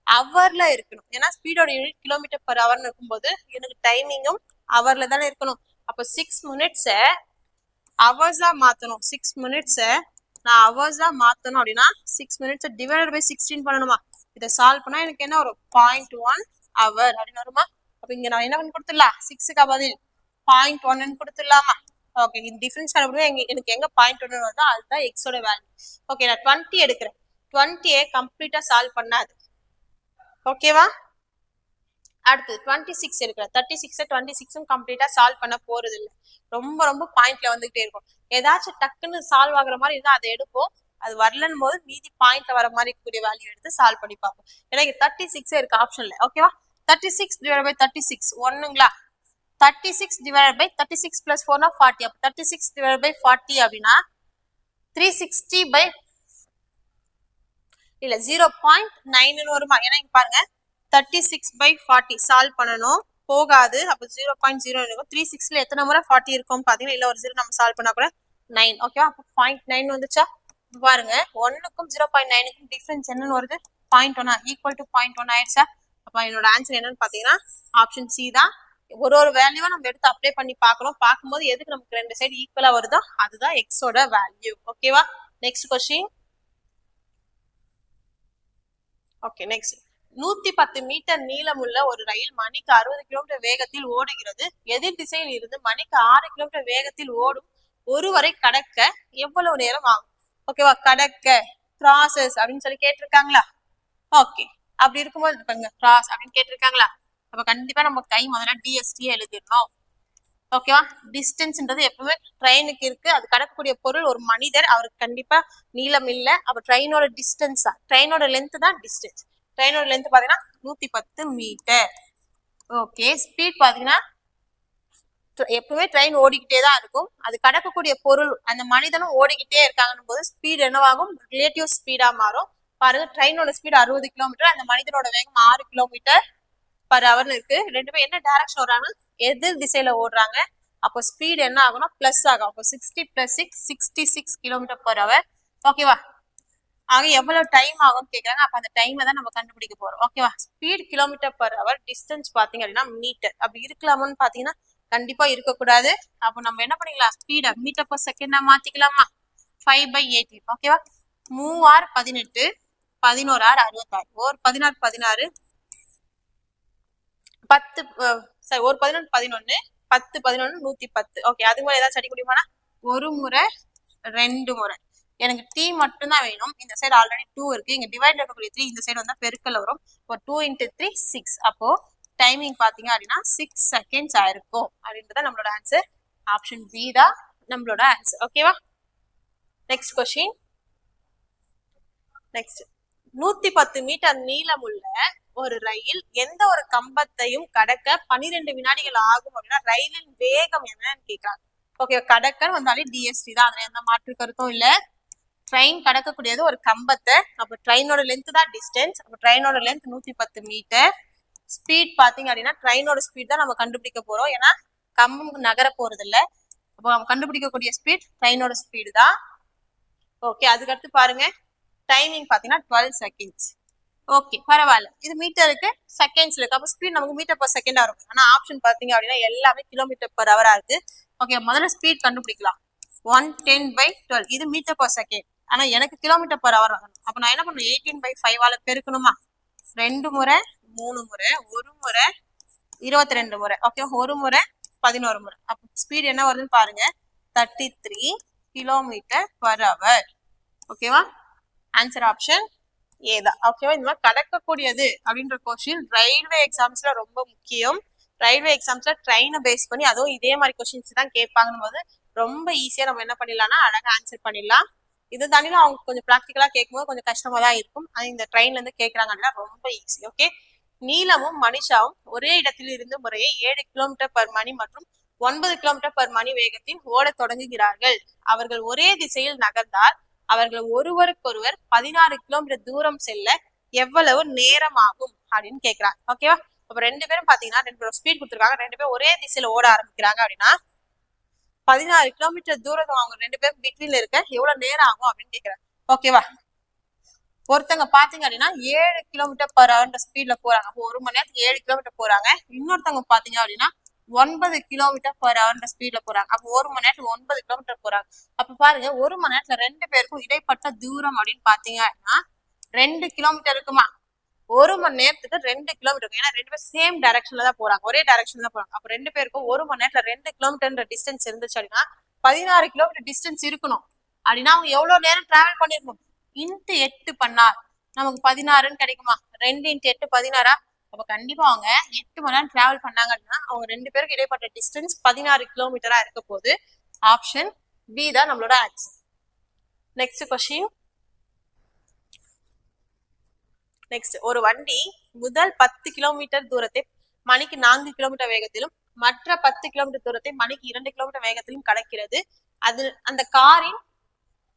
Speaker 1: ஹவர்ல இருக்கணும். ஏன்னா ஸ்பீடோட யூனிட் கிலோமீட்டர் பர் ஹவர்னு இருக்கும்போது எனக்கு டைமிங்கும் ஹவர்ல தானே இருக்கணும். அப்போ 6 மினிட்ஸை ஹவர்ஸா மாத்தணும். 6 மினிட்ஸை நான் ஹவர்ஸா மாத்தணும் அப்படின்னா 6 மினிட்ஸை டிவைடட் பை 16 பண்ணணுமா? இதை சால்வ் பண்ணா எனக்கு என்ன வரும்? 0.1 ஹவர் அப்படின்னு வருமா? அப்ப இங்க நான் என்ன பண்ணி கொடுத்துடலாம்? 6க்கு பதில் 0.1 கொடுத்துடலாமா? ஓகே, இந்த டிஃபரன்ஸ் கண்டுபிடிக்க எனக்கு எங்க 0.1 வருதோ அதுதான் எக்ஸோட வேல்யூ. ஓகே, நான் 20 எடுக்கிறேன். 20 கம்ப்ளீட்டா சால்வ் பண்ணாது. ஓகேவா? அடுத்து 26 எடுக்கிறேன். 36 26 கம்ப்ளீட்டா சால்வ் பண்ண போறது இல்லை. ரொம்ப ரொம்ப பாயிண்ட்ல வந்துகிட்டே இருக்கும். ஏதாச்சும் டக்குன்னு சால்வ் ஆகுற மாதிரி இருந்தா அதை எடுப்போம். அது வரலன்னு போது மீதி பாயிண்ட்ல வர மாதிரி இருக்கக்கூடிய வேல்யூ எடுத்து சால்வ் பண்ணி பார்ப்போம். ஏன்னா 36 இருக்கு ஆப்ஷன்ல. ஓகேவா? 36 divided by 36 ஒண்ணுங்களா? 36 divided by 36 plus 4 40. அப்ப 36 divided by 40 அப்படின்னா 360 by இல்ல 0.9 வருமா? ஏன்னா இங்க பாருங்க 36 by 40 சால்வ் பண்ணணும், போகாது. அப்ப 0.0 இருக்கும். 360ல எத்தனை முறை 40 இருக்கும் பாத்தீங்கன்னா, இல்ல ஒரு 0 நம்ம சால்வ் பண்ணா கூட 9. ஓகேவா? அப்ப 0.9 வந்துச்சா? பாருங்க 1க்கும் 0.9க்கும் டிஃபரன்ஸ் என்னன்னு வருது 0.1 ஈக்குவல் டு 0.1 ஆயிடுச்சா. அப்ப என்னோட ஆன்சர் என்னன்னு பாத்தீங்கன்னா ஆப்ஷன் சி தான். ஒரு வேல்யூவை நம்ம எடுத்து அப்ளை பண்ணி பார்க்கணும். பார்க்கும்போது எதுக்கு நமக்கு ரெண்டு சைடு ஈக்குவலா வருதோ அதுதான் எக்ஸோட வேல்யூ. ஓகேவா. Next question. Okay next. 110 metre நீளமுள்ள ஒரு ரயில் மணிக்கு 60 கிலோமீட்டர் வேகத்தில் ஓடுகிறது. எதிர் திசையில் இருந்து மணிக்கு 6 கிலோமீட்டர் வேகத்தில் ஓடும் ஒருவரை கடக்க எவ்வளவு நேரம் ஆகும்? ஓகேவா. கடக்க கிராசஸ் அப்படின்னு சொல்லி கேட்டிருக்காங்களா. ஓகே அப்படி இருக்கும்போது பாருங்க கிராஸ் அப்படின்னு கேட்டிருக்காங்களா. அப்ப கண்டிப்பா நம்ம கை முதல்ல டிஎஸ்டி எழுதிடணும். ஓகேவா. டிஸ்டன்ஸ்ன்றது எப்பவுமே ட்ரெயினுக்கு இருக்கு. அது கடக்கக்கூடிய பொருள் ஒரு மனிதர். அவருக்கு கண்டிப்பா நீளம் இல்லை. அப்ப ட்ரெயினோட டிஸ்டன்ஸ் தான், ட்ரெயினோட லென்த் தான் டிஸ்டன்ஸ். ட்ரெயினோட லென்த் பாத்தீங்கன்னா 110 மீட்டர். ஓகே. ஸ்பீட் பாத்தீங்கன்னா எப்பவுமே ட்ரெயின் ஓடிக்கிட்டே தான் இருக்கும். அது கடக்கக்கூடிய பொருள் அந்த மனிதனும் ஓடிக்கிட்டே இருக்காங்கன்னு போது ஸ்பீட் என்னவாகும், ரிலேட்டிவ் ஸ்பீடா மாறும். பாருங்க ட்ரெயினோட ஸ்பீட் 60 கிலோமீட்டர், அந்த மனிதனோட வேகம் 6 கிலோமீட்டர் பர் ஹவர்னு இருக்கு. ரெண்டு பேரும் என்ன டைரக்ஷன் ஓடுறாங்க, எதிர் திசையில ஓடுறாங்க. அப்போ ஸ்பீட் என்ன ஆகும்னா பிளஸ் ஆகும். அப்போ 60 + 6 66 கிலோமீட்டர் பர் ஹவர். ஓகேவா. ஆக எவ்வளவு டைம் ஆகும்னு கேட்கறாங்க. அப்ப அந்த டைமை தான் நம்ம கண்டுபிடிக்க போறோம். ஓகேவா. Speed kilometre per hour, distance பாத்தீங்க அப்படின்னா மீட்டர். அப்படி இருக்கலாமான்னு பாத்தீங்கன்னா கண்டிப்பா இருக்கக்கூடாது. அப்போ நம்ம என்ன பண்ணிக்கலாம், ஸ்பீட மீட்டர் பர் செகண்டா மாத்திக்கலாமா. 5/18. ஓகேவா. 3 r 18, 11 r 66, ஒரு 16 16, 10 சரி ஒரு 11 11, 10 11 110. ஓகே அது மாதிரி ஏதாச்சும் அடிக்க முடியுமானா ஒரு முறை 2 முறை. எனக்கு டி மட்டும் தான் வேணும். இந்த சைடு ஆல்ரெடி 2 இருக்கு. இங்க டிவைட்ல இருக்கக்கூடிய 3 இந்த சைடு வந்தா பெருக்கல்ல வரும். இப்போ 2 × 3 6. அப்போ டைமிங் பாத்தீங்க அப்படின்னா 6 செகண்ட்ஸ் ஆயிருக்கும். அப்படின்றத நம்மளோட ஆன்சர். ஆப்ஷன் பி தான் நம்மளோட ஆன்சர். ஓகேவா. Next question. நெக்ஸ்ட். 110 மீட்டர் நீளமுள்ள ஒரு ரயில் எந்த ஒரு கம்பத்தையும் கடக்க 12 வினாடிகள் ஆகும் அப்படின்னா ரயிலின் வேகம் என்னன்னு கேட்கறாங்க. ஓகே கடக்கன்னு வந்தாலே டிஎஸ்டி தான். அதுல எந்த மாற்று கருத்தும் இல்ல. ட்ரெயின் கடக்கக்கூடியது ஒரு கம்பத்தை. அப்ப ட்ரெயினோட லென்த் தான் டிஸ்டன்ஸ். அப்ப ட்ரெயினோட லென்த் 110 மீட்டர். ஸ்பீட் பாத்தீங்க அப்படின்னா ட்ரெயினோட ஸ்பீட் தான் நம்ம கண்டுபிடிக்க போறோம். ஏன்னா கம்பம் நகர போறது இல்ல. அப்போ நம்ம கண்டுபிடிக்கக்கூடிய ஸ்பீட் ட்ரெயினோட ஸ்பீடு தான். ஓகே அதுக்கடுத்து பாருங்க டைமிங் பாத்தீங்கன்னா 12 செகண்ட்ஸ். ஓகே பரவாயில்ல. இது மீட்டருக்கு செகண்ட்ஸ்ல இருக்கு. அப்போ ஸ்பீட் நமக்கு மீட்டர் பர் செகண்டா இருக்கும். ஆனா ஆப்ஷன் பாத்தீங்க அப்படின்னா எல்லாமே கிலோமீட்டர் பர் ஹவரா இருக்கு. ஓகே முதல்ல ஸ்பீட் கண்டுபிடிக்கலாம். 110/12 இது மீட்டர் பர் செகண்ட். ஆனா எனக்கு கிலோமீட்டர் பர் ஹவர் ஆகணும். அப்ப நான் என்ன பண்ணுவேன், 18/5 பெருக்கணுமா. 2 முறை 3 முறை, ஒரு முறை 22 முறை. ஓகே ஒரு முறை 11 முறை. அப்ப ஸ்பீட் என்ன வருதுன்னு பாருங்க 33 கிலோமீட்டர் பர் ஹவர். ஓகேவா. ஆன்சர் ஆப்ஷன் ஏ தான். ஓகேவா. இந்த மாதிரி கடக்கக்கூடியது அப்படின்ற கொஸ்டின் ரயில்வே எக்ஸாம்ஸ்ல ரொம்ப முக்கியம். ரயில்வே எக்ஸாம்ஸ்ல ட்ரெயினை பேஸ் பண்ணி அதுவும் இதே மாதிரி கொஸ்டின்ஸ் தான் கேட்பாங்கன்னு போது ரொம்ப ஈஸியா நம்ம என்ன பண்ணிடலாம்னா அழகா ஆன்சர் பண்ணிடலாம். இது தாண்டிலும் அவங்க கொஞ்சம் ப்ராக்டிக்கலா கேட்கும்போது கொஞ்சம் கஷ்டமா தான் இருக்கும். அது இந்த ட்ரெயின்ல இருந்து கேட்கறாங்க அப்படின்னா ரொம்ப ஈஸி. ஓகே. நீலமும் மனிஷாவும் ஒரே இடத்தில் இருந்து முறையே 7 கிலோமீட்டர் பர் மணி மற்றும் 9 கிலோமீட்டர் பர் மணி வேகத்தில் ஓட தொடங்குகிறார்கள். அவர்கள் ஒரே திசையில் நகர்ந்தால் அவர்கள் ஒருவருக்கொருவர் 16 கிலோமீட்டர் தூரம் செல்ல எவ்வளவு நேரம் ஆகும் அப்படின்னு கேட்கிறாங்க. ஓகேவா. அப்ப ரெண்டு பேரும் பாத்தீங்கன்னா 2 பேரும் ஸ்பீட் கொடுத்துருக்காங்க. 2 பேரும் ஒரே திசையில ஓட ஆரம்பிக்கிறாங்க அப்படின்னா 16 கிலோமீட்டர் தூரம் அவங்க 2 பேரும் பிட்வீன்ல இருக்க எவ்வளவு நேரம் ஆகும் அப்படின்னு கேட்கிறாங்க. ஓகேவா. ஒருத்தங்க பாத்தீங்க அப்படின்னா 7 கிலோமீட்டர் பர் ஹவர் ஸ்பீட்ல போறாங்க. அப்போ 1 மணி நேரத்துக்கு 7 கிலோமீட்டர் போறாங்க. இன்னொருத்தவங்க பாத்தீங்க அப்படின்னா 9 கிலோமீட்டர் பர் ஹவர் ஸ்பீட்ல போறாங்க. அப்போ 1 மணி நேரத்துக்கு 9 கிலோமீட்டர் போறாங்க. அப்ப பாருங்க 1 மணி நேரத்துல 2 பேருக்கும் இடைப்பட்ட தூரம் அப்படின்னு பாத்தீங்க அப்படின்னா 2 கிலோமீட்டர் இருக்குமா. 1 மணி நேரத்துக்கு 2 கிலோமீட்டர். ஏன்னா 2 பேரும் சேம் டைரக்ஷன்ல தான் போறாங்க, ஒரே டைரக்ஷன்ல தான் போறாங்க. அப்ப 2 பேருக்கும் 1 மணி நேரத்துல 2 கிலோமீட்டர் டிஸ்டன்ஸ் இருந்துச்சு அப்படின்னா 16 கிலோமீட்டர் டிஸ்டன்ஸ் இருக்கணும். அப்படின்னா அவங்க எவ்வளவு நேரம் டிராவல் பண்ணிருக்கணும். இன்ட்டு 8 பண்ணா நமக்கு 16ன்னு கிடைக்குமா. 2 × 8 16. அப்ப கண்டிப்பா அவங்க 8 மணி நேரம் டிராவல் பண்ணாங்க அப்படின்னா அவங்க 2 பேருக்கு இடைப்பட்ட டிஸ்டன்ஸ் 16 கிலோமீட்டரா இருக்க போகுது. ஆப்ஷன் பி தான் நம்மளோட ஆன்சர். Next question. நெக்ஸ்ட். ஒரு வண்டி முதல் 10 கிலோமீட்டர் தூரத்தை மணிக்கு 4 கிலோமீட்டர் வேகத்திலும் மற்ற 10 கிலோமீட்டர் தூரத்தை மணிக்கு 2 கிலோமீட்டர் வேகத்திலும் கடக்கிறது. அது அந்த காரின்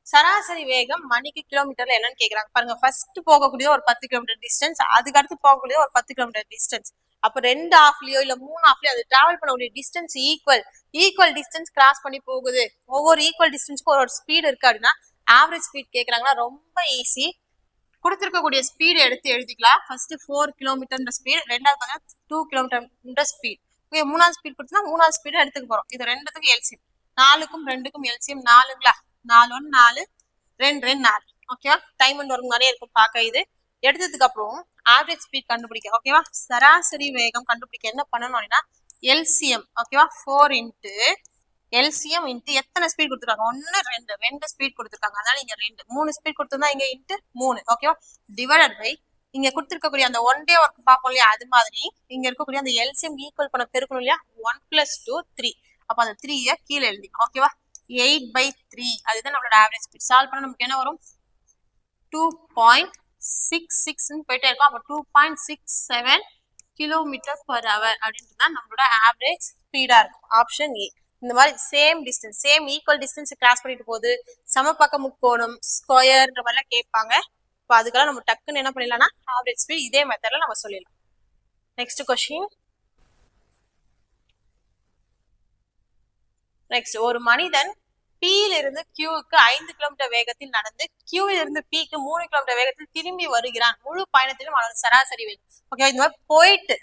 Speaker 1: சராசரி வேகம் மணிக்கு கிலோமீட்டர்ல என்னன்னு கேக்குறாங்க. பாருங்க ஃபர்ஸ்ட் போகக்கூடிய ஒரு 10 கிலோமீட்டர் டிஸ்டன்ஸ், அதுக்கு அடுத்து போகக்கூடிய ஒரு 10 கிலோமீட்டர் டிஸ்டன்ஸ். அப்ப 2 ஹாஃப்லயோ இல்ல 3 ஹாஃப்லயோ அது டிராவல் பண்ணக்கூடிய டிஸ்டன்ஸ் ஈக்குவல் டிஸ்டன்ஸ் கிராஸ் பண்ணி போகுது. ஒவ்வொரு ஈக்குவல் டிஸ்டன்ஸ்க்கும் ஒரு ஸ்பீடு இருக்கு அப்படின்னா ஆவரேஜ் ஸ்பீட் கேட்குறாங்கன்னா ரொம்ப ஈஸி. கொடுத்துருக்கக்கூடிய ஸ்பீடு எடுத்து எழுதிக்கலாம். ஃபர்ஸ்ட் 4 கிலோமீட்டர் ஸ்பீட், ரெண்டாவது பார்த்தீங்கன்னா 2 கிலோமீட்டர் ஸ்பீட். ஓகே, மூணாவது ஸ்பீட் கொடுத்தா மூணாவது ஸ்பீடு எடுத்துக்க போறோம். இது ரெண்டுத்துக்கும் எல்சிஎம். 4க்கும் 2க்கும் எல்சிஎம் 4ங்களா? 4 1 4 2 2 4. ஓகேவா? டைம் ஒன்று வரும் நிறைய இருக்கும் பார்க்க. இது எடுத்ததுக்கு அப்புறம் ஆவரேஜ் ஸ்பீட் கண்டுபிடிக்க. ஓகேவா? சராசரி வேகம் கண்டுபிடிக்க என்ன பண்ணணும் அப்படின்னா எல்சிஎம். ஓகேவா? 4 இன்ட்டு எல்சிஎம் இன்ட்டு எத்தனை ஸ்பீட் கொடுத்துருக்காங்க? 1 2 ஸ்பீட் கொடுத்துருக்காங்க. அதனால இங்க 2 3 ஸ்பீட் கொடுத்துருந்தா இங்க இன்ட்டு 3. ஓகேவா? டிவைடட் பை இங்க கொடுத்துருக்கக்கூடிய அந்த 1 டே ஒர்க் பார்ப்போம் இல்லையா, அது மாதிரி இங்க இருக்கக்கூடிய அந்த எல்சிஎம் ஈக்குவல் பண்ண பெருக்கணும் இல்லையா, 1 + 2 3. அப்ப அந்த 3 கீழே எழுதிக்கணும். ஓகேவா? 8/3 அதுதான் நம்மளோட ஆவரேஜ் ஸ்பீட். சால்வ் பண்ண நமக்கு என்ன வரும்? 2.66 போயிட்டே இருக்கும். அப்போ 2.67 km/h அப்படின்றது தான் நம்மளோட ஆவரேஜ் ஸ்பீடா இருக்கும். Option A. இந்த மாதிரி same distance, same equal distance cross பண்ணிட்டு போகுது, சமபக்க முக்கோணம், ஸ்கொயர்ன்ற மாதிரிலாம் கேட்பாங்க. இப்போ அதுக்கெல்லாம் நம்ம டக்குன்னு என்ன பண்ணிடலாம்னா ஆவரேஜ் ஸ்பீட் இதே மெத்தட்ல நம்ம சொல்லிடலாம். Next question. நெக்ஸ்ட், ஒரு மனிதன் P இருந்து Qக்கு 5 கிலோமீட்டர் வேகத்தில் நடந்து Q இருந்து Pக்கு 3 கிலோமீட்டர் வேகத்தில் திரும்பி வருகிறான். முழு பயணத்திலும் அவனோட சராசரி வேகம். ஓகே, இந்த மாதிரி போயிட்டு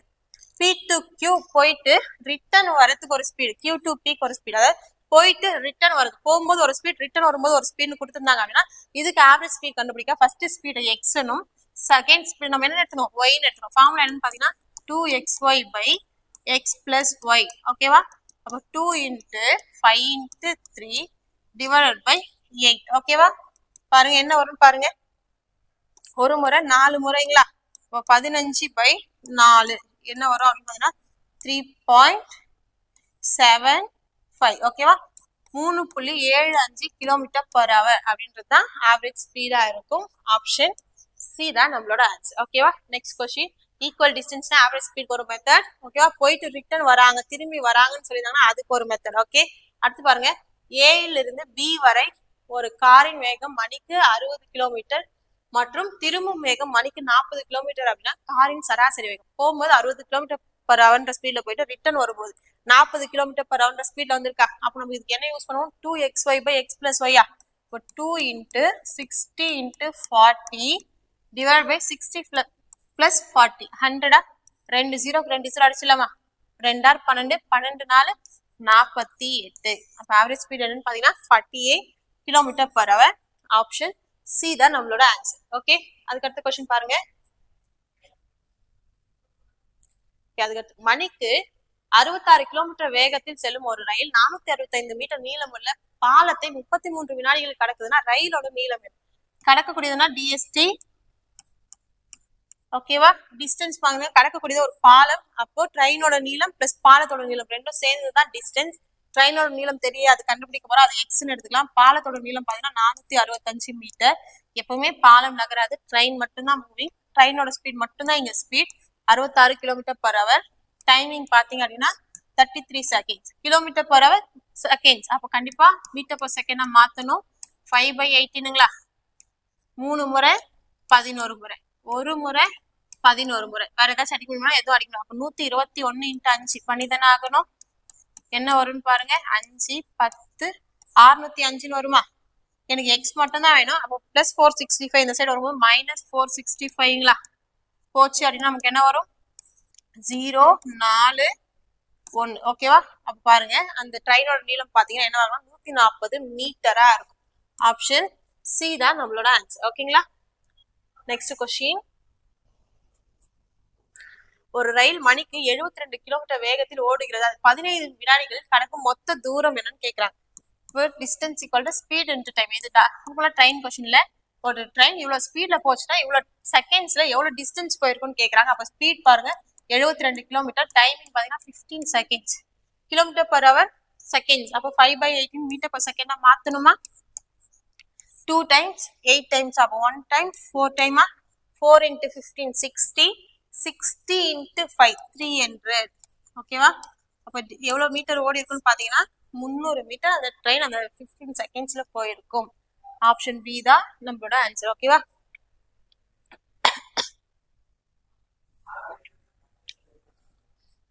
Speaker 1: P to Q போயிட்டு ரிட்டர்ன் வரதுக்கு ஒரு ஸ்பீடு, Q to Pக்கு ஒரு ஸ்பீடு, அதாவது போயிட்டு ரிட்டர்ன் வருது, போகும்போது ஒரு ஸ்பீட், ரிட்டர்ன் வரும்போது ஒரு ஸ்பீட்னு கொடுத்துருந்தாங்க அப்படின்னா இதுக்கு ஆவரேஜ் ஸ்பீட் கண்டுபிடிக்க ஃபர்ஸ்ட் ஸ்பீடு எக்ஸ்னும் செகண்ட் ஸ்பீட் நம்ம என்ன எடுத்துக்கணும், ஒய்னு எடுத்துக்கணும். ஃபார்முலா என்னன்னு பாத்தீங்கன்னா 2xy/x + y. ஓகேவா? அப்போ 2 × 5 × 3 divided by 8. ஓகேவா? பாருங்க என்ன வரும்னு பாருங்க. ஒரு முறை 4 முறைங்களா? இப்போ 15/4 என்ன வரும் அப்படின்னு பாத்தீங்கன்னா 3.75. ஓகேவா? 3.75 km/h அப்படின்றது தான் ஆவரேஜ் ஸ்பீடா இருக்கும். ஆப்ஷன் சி தான் நம்மளோட ஆன்சர். ஓகேவா? Next question. ஈக்குவல் டிஸ்டன்ஸ்னா ஆவரேஜ் ஸ்பீட் ஒரு மெத்தட். ஓகேவா? போயிட்டு ரிட்டர்ன் வராங்க, திரும்பி வராங்கன்னு சொல்லியிருந்தாங்கன்னா அதுக்கு ஒரு மெத்தட். ஓகே, அடுத்து பாருங்க. ஏயிலிருந்து பி வரை ஒரு காரின் வேகம் மணிக்கு 60 கிலோமீட்டர் மற்றும் திரும்பும் வேகம் மணிக்கு 40 கிலோமீட்டர் அப்படின்னா காரின் சராசரி வேகம் போகும்போது 60 km/h ஸ்பீட்ல போயிட்டு ரிட்டர்ன் வரும்போது 40 km/h ஸ்பீட்ல வந்திருக்கா. அப்போ நம்ம இதுக்கு என்ன யூஸ் பண்ணுவோம்? 2xy/x + y. இப்போ 2 × 60 × 40 divided by 60 + 40 100. 2 0க்கு 2 0 அடிச்சிடலாமா? 2 6 12 12 4 48. அப்ப ஆவரேஜ் ஸ்பீட் என்னன்னு பாத்தீங்கன்னா 48 km/h. ஆப்ஷன் சி தான் நம்மளோட ஆன்சர். ஓகே, அதுக்கு அடுத்த क्वेश्चन பாருங்க. அதுக்கு மணிக்கு 66 கிலோமீட்டர் வேகத்தில் செல்லும் ஒரு ரயில் 465 மீட்டர் நீளமுள்ள பாலத்தை 33 வினாடிகள் கடக்குதுன்னா ரயிலோட நீளம் கடக்கக்கூடியதுன்னா டிஎஸ்டி. ஓகேவா? டிஸ்டன்ஸ் பாருங்க, கடக்கக்கூடியது ஒரு பாலம். அப்போ ட்ரெயினோட நீளம் பிளஸ் பாலத்தோட நீளம் ரெண்டும் சேர்ந்துதான் டிஸ்டன்ஸ். ட்ரெயினோட நீளம் தெரியாது, கண்டுபிடிக்க போறோம், அது எக்ஸ்ன்னு எடுத்துக்கலாம். பாலத்தோட நீளம் பாத்தீங்கன்னா 465 மீட்டர். எப்பவுமே பாலம் நகராது, ட்ரெயின் மட்டும்தான் மூவிங். ட்ரெயினோட ஸ்பீட் மட்டும்தான் இங்க ஸ்பீட். 66 km/h. டைமிங் பாத்தீங்க அப்படின்னா 33 seconds. km/h seconds. அப்போ கண்டிப்பா மீட்டர்/செகண்டா மாத்தணும். 5/18ங்களா? 3 முறை 11 முறை, ஒரு முறை 11 முறை. வேற ஏதாச்சும் அடிக்க முடியுமா? எதுவும் அடிக்கணும். அப்போ 121 × 5 பண்ணிதானே ஆகணும். என்ன வரும்னு பாருங்க. 5 10 605 வருமா? எனக்கு எக்ஸ் மட்டும் தான் வேணும். அப்போ பிளஸ் 465 இந்த சைடு வரும்போது -465ங்களா? போச்சு அப்படின்னா நமக்கு என்ன வரும்? 0 4 1. ஓகேவா? அப்ப பாருங்க அந்த ட்ரெயினோட நீளம் பாத்தீங்கன்னா என்ன வரும்? 140 மீட்டரா இருக்கும். ஆப்ஷன் சி தான் நம்மளோட ஆன்சர். ஓகேங்களா? Next question. ஒரு ரயில் மணிக்கு 72 கிலோமீட்டர் வேகத்தில் ஓடுகிறது. அது 15 வினாடிகளில் கடக்கும் மொத்த தூரம் என்னன்னு கேக்குறாங்க. Distance equal to speed into time. இது ட்ரெயின் கொஸ்டின்ல ஒரு ட்ரெயின் இவ்வளவு ஸ்பீட்ல போச்சுன்னா இவ்வளவு செகண்ட்ஸ்ல எவ்வளவு டிஸ்டன்ஸ் போயிருக்குன்னு கேக்குறாங்க. அப்ப ஸ்பீட் பாருங்க 72 கிலோமீட்டர். டைமிங் பாத்தீங்கன்னா 15 seconds. km/h seconds. அப்போ 5/18 மீட்டர்/செகண்டா மாத்தணுமா? 2 times 8 times. அப்போ 1 time 4 time. 4 × 15 60. 60 × 5 300. ஓகேவா? அப்போ எவ்வளவு மீட்டர் ஓடி இருக்குன்னு பாத்தீங்கன்னா 300 மீட்டர் அந்த ட்ரெயின் அந்த 15 secondsல போயிருக்கும். ஆப்ஷன் பி தான் நம்மளோட ஆன்சர். ஓகேவா?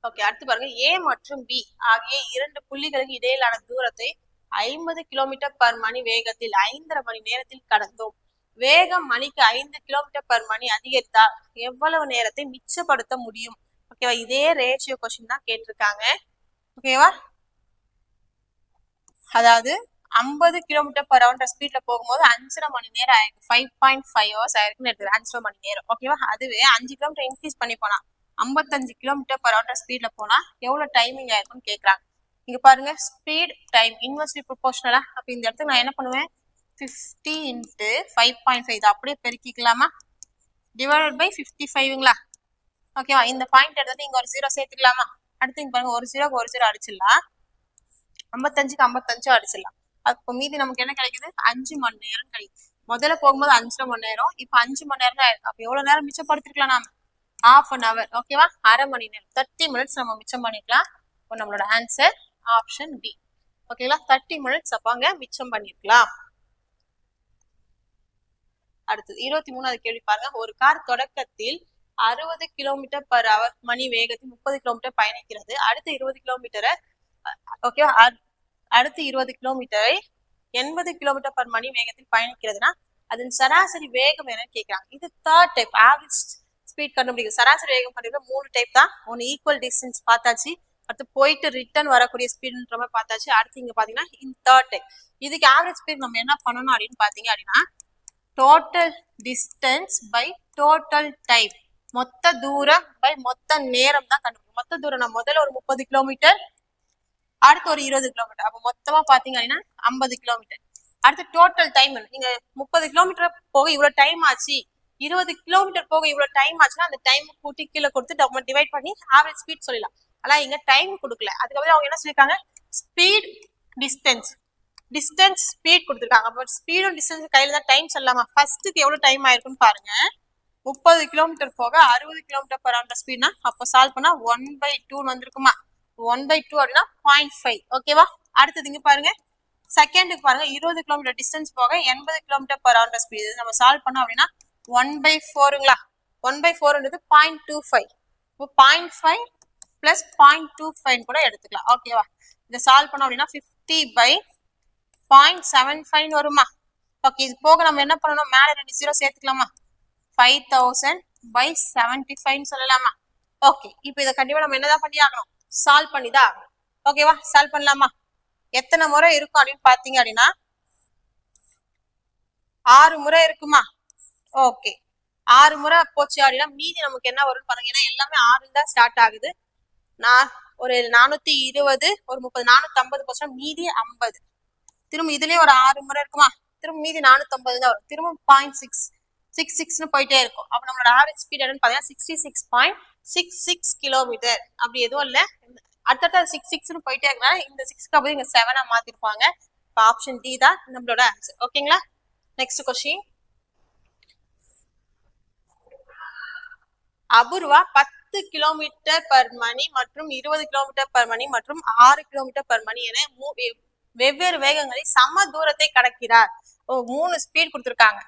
Speaker 1: ஓகே, அடுத்து பாருங்க. ஏ மற்றும் பி ஆகிய 2 புள்ளிகளுக்கு இடையிலான தூரத்தை 50 கிலோமீட்டர் பர் மணி வேகத்தில் 5.5 மணி நேரத்தில் கடந்தோம். வேகம் மணிக்கு 5 கிலோமீட்டர் பர் மணி அதிகரித்தால் எவ்வளவு நேரத்தை மிச்சப்படுத்த முடியும்? ஓகேவா, இதே ரேஷியோ கொஸ்டின் தான் கேட்டிருக்காங்க. ஓகேவா, அதாவது 50 கிலோமீட்டர் பர் ஹவர் ஸ்பீட்ல போகும்போது 5.5 மணி நேரம் ஆயிருக்கு, 5.5 ஹவர்ஸ் ஆயிருக்குன்னு எடுத்துக்கிறேன். 5.5 மணி நேரம். ஓகேவா, அதுவே 5 கிலோமீட்டர் இன்க்ரீஸ் பண்ணி போனா 55 கிலோமீட்டர் பர் ஹவர் ஸ்பீட்ல போனா எவ்வளவு டைமிங் ஆயிருக்குன்னு கேட்கறாங்க. இங்க பாருங்க, ஸ்பீட் டைம் இன்வெர்ஸ்லி ப்ரொபோர்ஷனலா. அப்ப இந்த இடத்துக்கு நான் என்ன பண்ணுவேன், 50 இன்ட்டு 5.5 இதை அப்படியே பெருக்கிக்கலாமா, டிவைடட் பை 55ங்களா. ஓகேவா, இந்த பாயிண்ட் எடுத்துட்டு இங்க ஒரு 0 சேர்த்துக்கலாமா. அடுத்து இங்க பாருங்க, ஒரு 0க்கு ஒரு 0 அடிச்சிடலாம், 55க்கு 55 அடிச்சிடலாம். அப்போ மீதி நமக்கு என்ன கிடைக்குது, 5 மணி நேரம் கிடைக்குது. முதல்ல போகும்போது 5.5 மணி நேரம், இப்ப 5 மணி நேரம் தான் ஆயிருக்கு. அப்ப எவ்வளவு நேரம் மிச்சப்படுத்திருக்கலாம் நாம, ½ an hour. ஓகேவா, அரை மணி நேரம், 30 minutes நம்ம மிச்சம் பண்ணிக்கலாம். இப்போ நம்மளோட ஆன்சர் ஆப்ஷன் டி. ஓகேங்களா, 30 minutes அப்பாங்க மிச்சம் பண்ணிருக்கலாம். அடுத்தது 23வது கேள்வி பாருங்க. ஒரு கார் தொடக்கத்தில் 60 கிலோமீட்டர் பர் ஹவர் மணி வேகத்தில் 30 கிலோமீட்டர் பயணிக்கிறது. அடுத்த 20 கிலோமீட்டரை ஓகேவா, அடுத்த 20 கிலோமீட்டரை 80 கிலோமீட்டர் பர் மணி வேகத்தில் பயணிக்கிறதுனா அதன் சராசரி வேகம் என்னன்னு கேட்கறாங்க. இது தேர்ட் டைப். ஆவரேஜ் ஸ்பீட் கண்டுபிடிக்கிறது, சராசரி வேகம் கண்டுபிடிக்கிறது 3 டைப் தான். ஒன்னு ஈக்குவல் டிஸ்டன்ஸ் பார்த்தாச்சு, அடுத்து போயிட்டு ரிட்டர்ன் வரக்கூடிய ஸ்பீடுன்ற மாதிரி பார்த்தாச்சு. அடுத்து இங்க பாத்தீங்கன்னா இந்த தேர்ட் டைப். இதுக்கு ஆவரேஜ் ஸ்பீட் நம்ம என்ன பண்ணணும் அப்படின்னு பாத்தீங்க அப்படின்னா, total distance by total time, மொத்த தூரம் பை மொத்த நேரம் தான் கண்டுபிடிக்கும். மொத்த தூரம் நான் முதல்ல ஒரு 30 கிலோமீட்டர், அடுத்து ஒரு 20 கிலோமீட்டர், அப்ப மொத்தமா பாத்தீங்க அப்படின்னா 50 கிலோமீட்டர். அடுத்து டோட்டல் டைம், நீங்க 30 கிலோமீட்டர் போக இவ்வளவு டைம் ஆச்சு, 20 கிலோமீட்டர் போக இவ்வளவு டைம் ஆச்சுன்னா அந்த டைம் கூட்டி கீழே கொடுத்து நம்ம டிவைட் பண்ணி ஆவரேஜ் ஸ்பீட் சொல்லலாம். ஆனா இங்க டைம் கொடுக்கல. அதுக்கப்புறம் அவங்க என்ன சொல்லிருக்காங்க, ஸ்பீட் டிஸ்டன்ஸ், டிஸ்டன்ஸ் ஸ்பீட் கொடுத்துருக்காங்க. அப்ப ஸ்பீடும் டிஸ்டன்ஸ் கையில தான் டைம் சொல்லலாமா. ஃபர்ஸ்ட்டுக்கு எவ்வளவு டைம் ஆயிருக்குன்னு பாருங்க, 30 கிலோமீட்டர் போக 60 கிலோமீட்டர் பர் ஹவர் ஸ்பீட்னா அப்போ சால்வ் பண்ணா 1/2 வந்திருக்குமா. 1/2 அப்படின்னா 0.5. ஓகேவா, அடுத்தது இங்க பாருங்க, செகண்டுக்கு பாருங்க, 20 கிலோமீட்டர் டிஸ்டன்ஸ் போக 80 கிலோமீட்டர் பர் ஹவர் ஸ்பீடு நம்ம சால்வ் பண்ணோம் அப்படின்னா 1/4ங்களா. 1/4ன்றது 0.25. இப்போ 0.5 பிளஸ் 0.25 கூட எடுத்துக்கலாம். ஓகேவா, இதை சால்வ் பண்ணோம் அப்படின்னா 50/0.75 வருமா. ஓகே, இது போக நம்ம என்ன பண்ணணும், மேல 2 0 சேர்த்துக்கலாமா, 5000/75 சொல்லலாமா. ஓகே, இப்போ இதை கண்டிப்பா நம்ம என்னதான் பண்ணி ஆகணும், சால்வ் பண்ணிதான் ஆகணும். ஓகேவா, சால்வ் பண்ணலாமா. எத்தனை முறை இருக்கும் அப்படின்னு பாத்தீங்க அப்படின்னா 6 முறை இருக்குமா. ஓகே, 6 முறை போச்சு அப்படின்னா மீதி நமக்கு என்ன வரும்னு பாருங்க. ஏன்னா எல்லாமே 6 தான் ஸ்டார்ட் ஆகுது. நான் ஒரு 420, ஒரு 30, 450%, மீதி 50. திரும்ப இதுலயே ஒரு 6 முறை இருக்குமா, திரும்ப மீதி 450 தான் வரும். திரும்ப 0.666 போயிட்டே இருக்கும். அப்ப நம்மளோட ஆவரேஜ் ஸ்பீட் என்னன்னு பாத்தீங்கன்னா 66.66 கிலோமீட்டர். அப்படி எதுவும் இல்ல, அடுத்த 66 போயிட்டே இருக்கனால இந்த 6க்கு அப்படி இங்க 7 மாத்திருப்பாங்க. இப்போ ஆப்ஷன் டி தான் நம்மளோட ஆன்சர். ஓகேங்களா, next question. Apoorva 10 kilometre per மணி மற்றும் 20 கிலோமீட்டர் பர் மணி மற்றும் 6 கிலோமீட்டர் பர் மணி என வெவ்வேறு வேகங்களில் சம தூரத்தை கடக்கிறார். 3 ஸ்பீட் கொடுத்திருக்காங்க,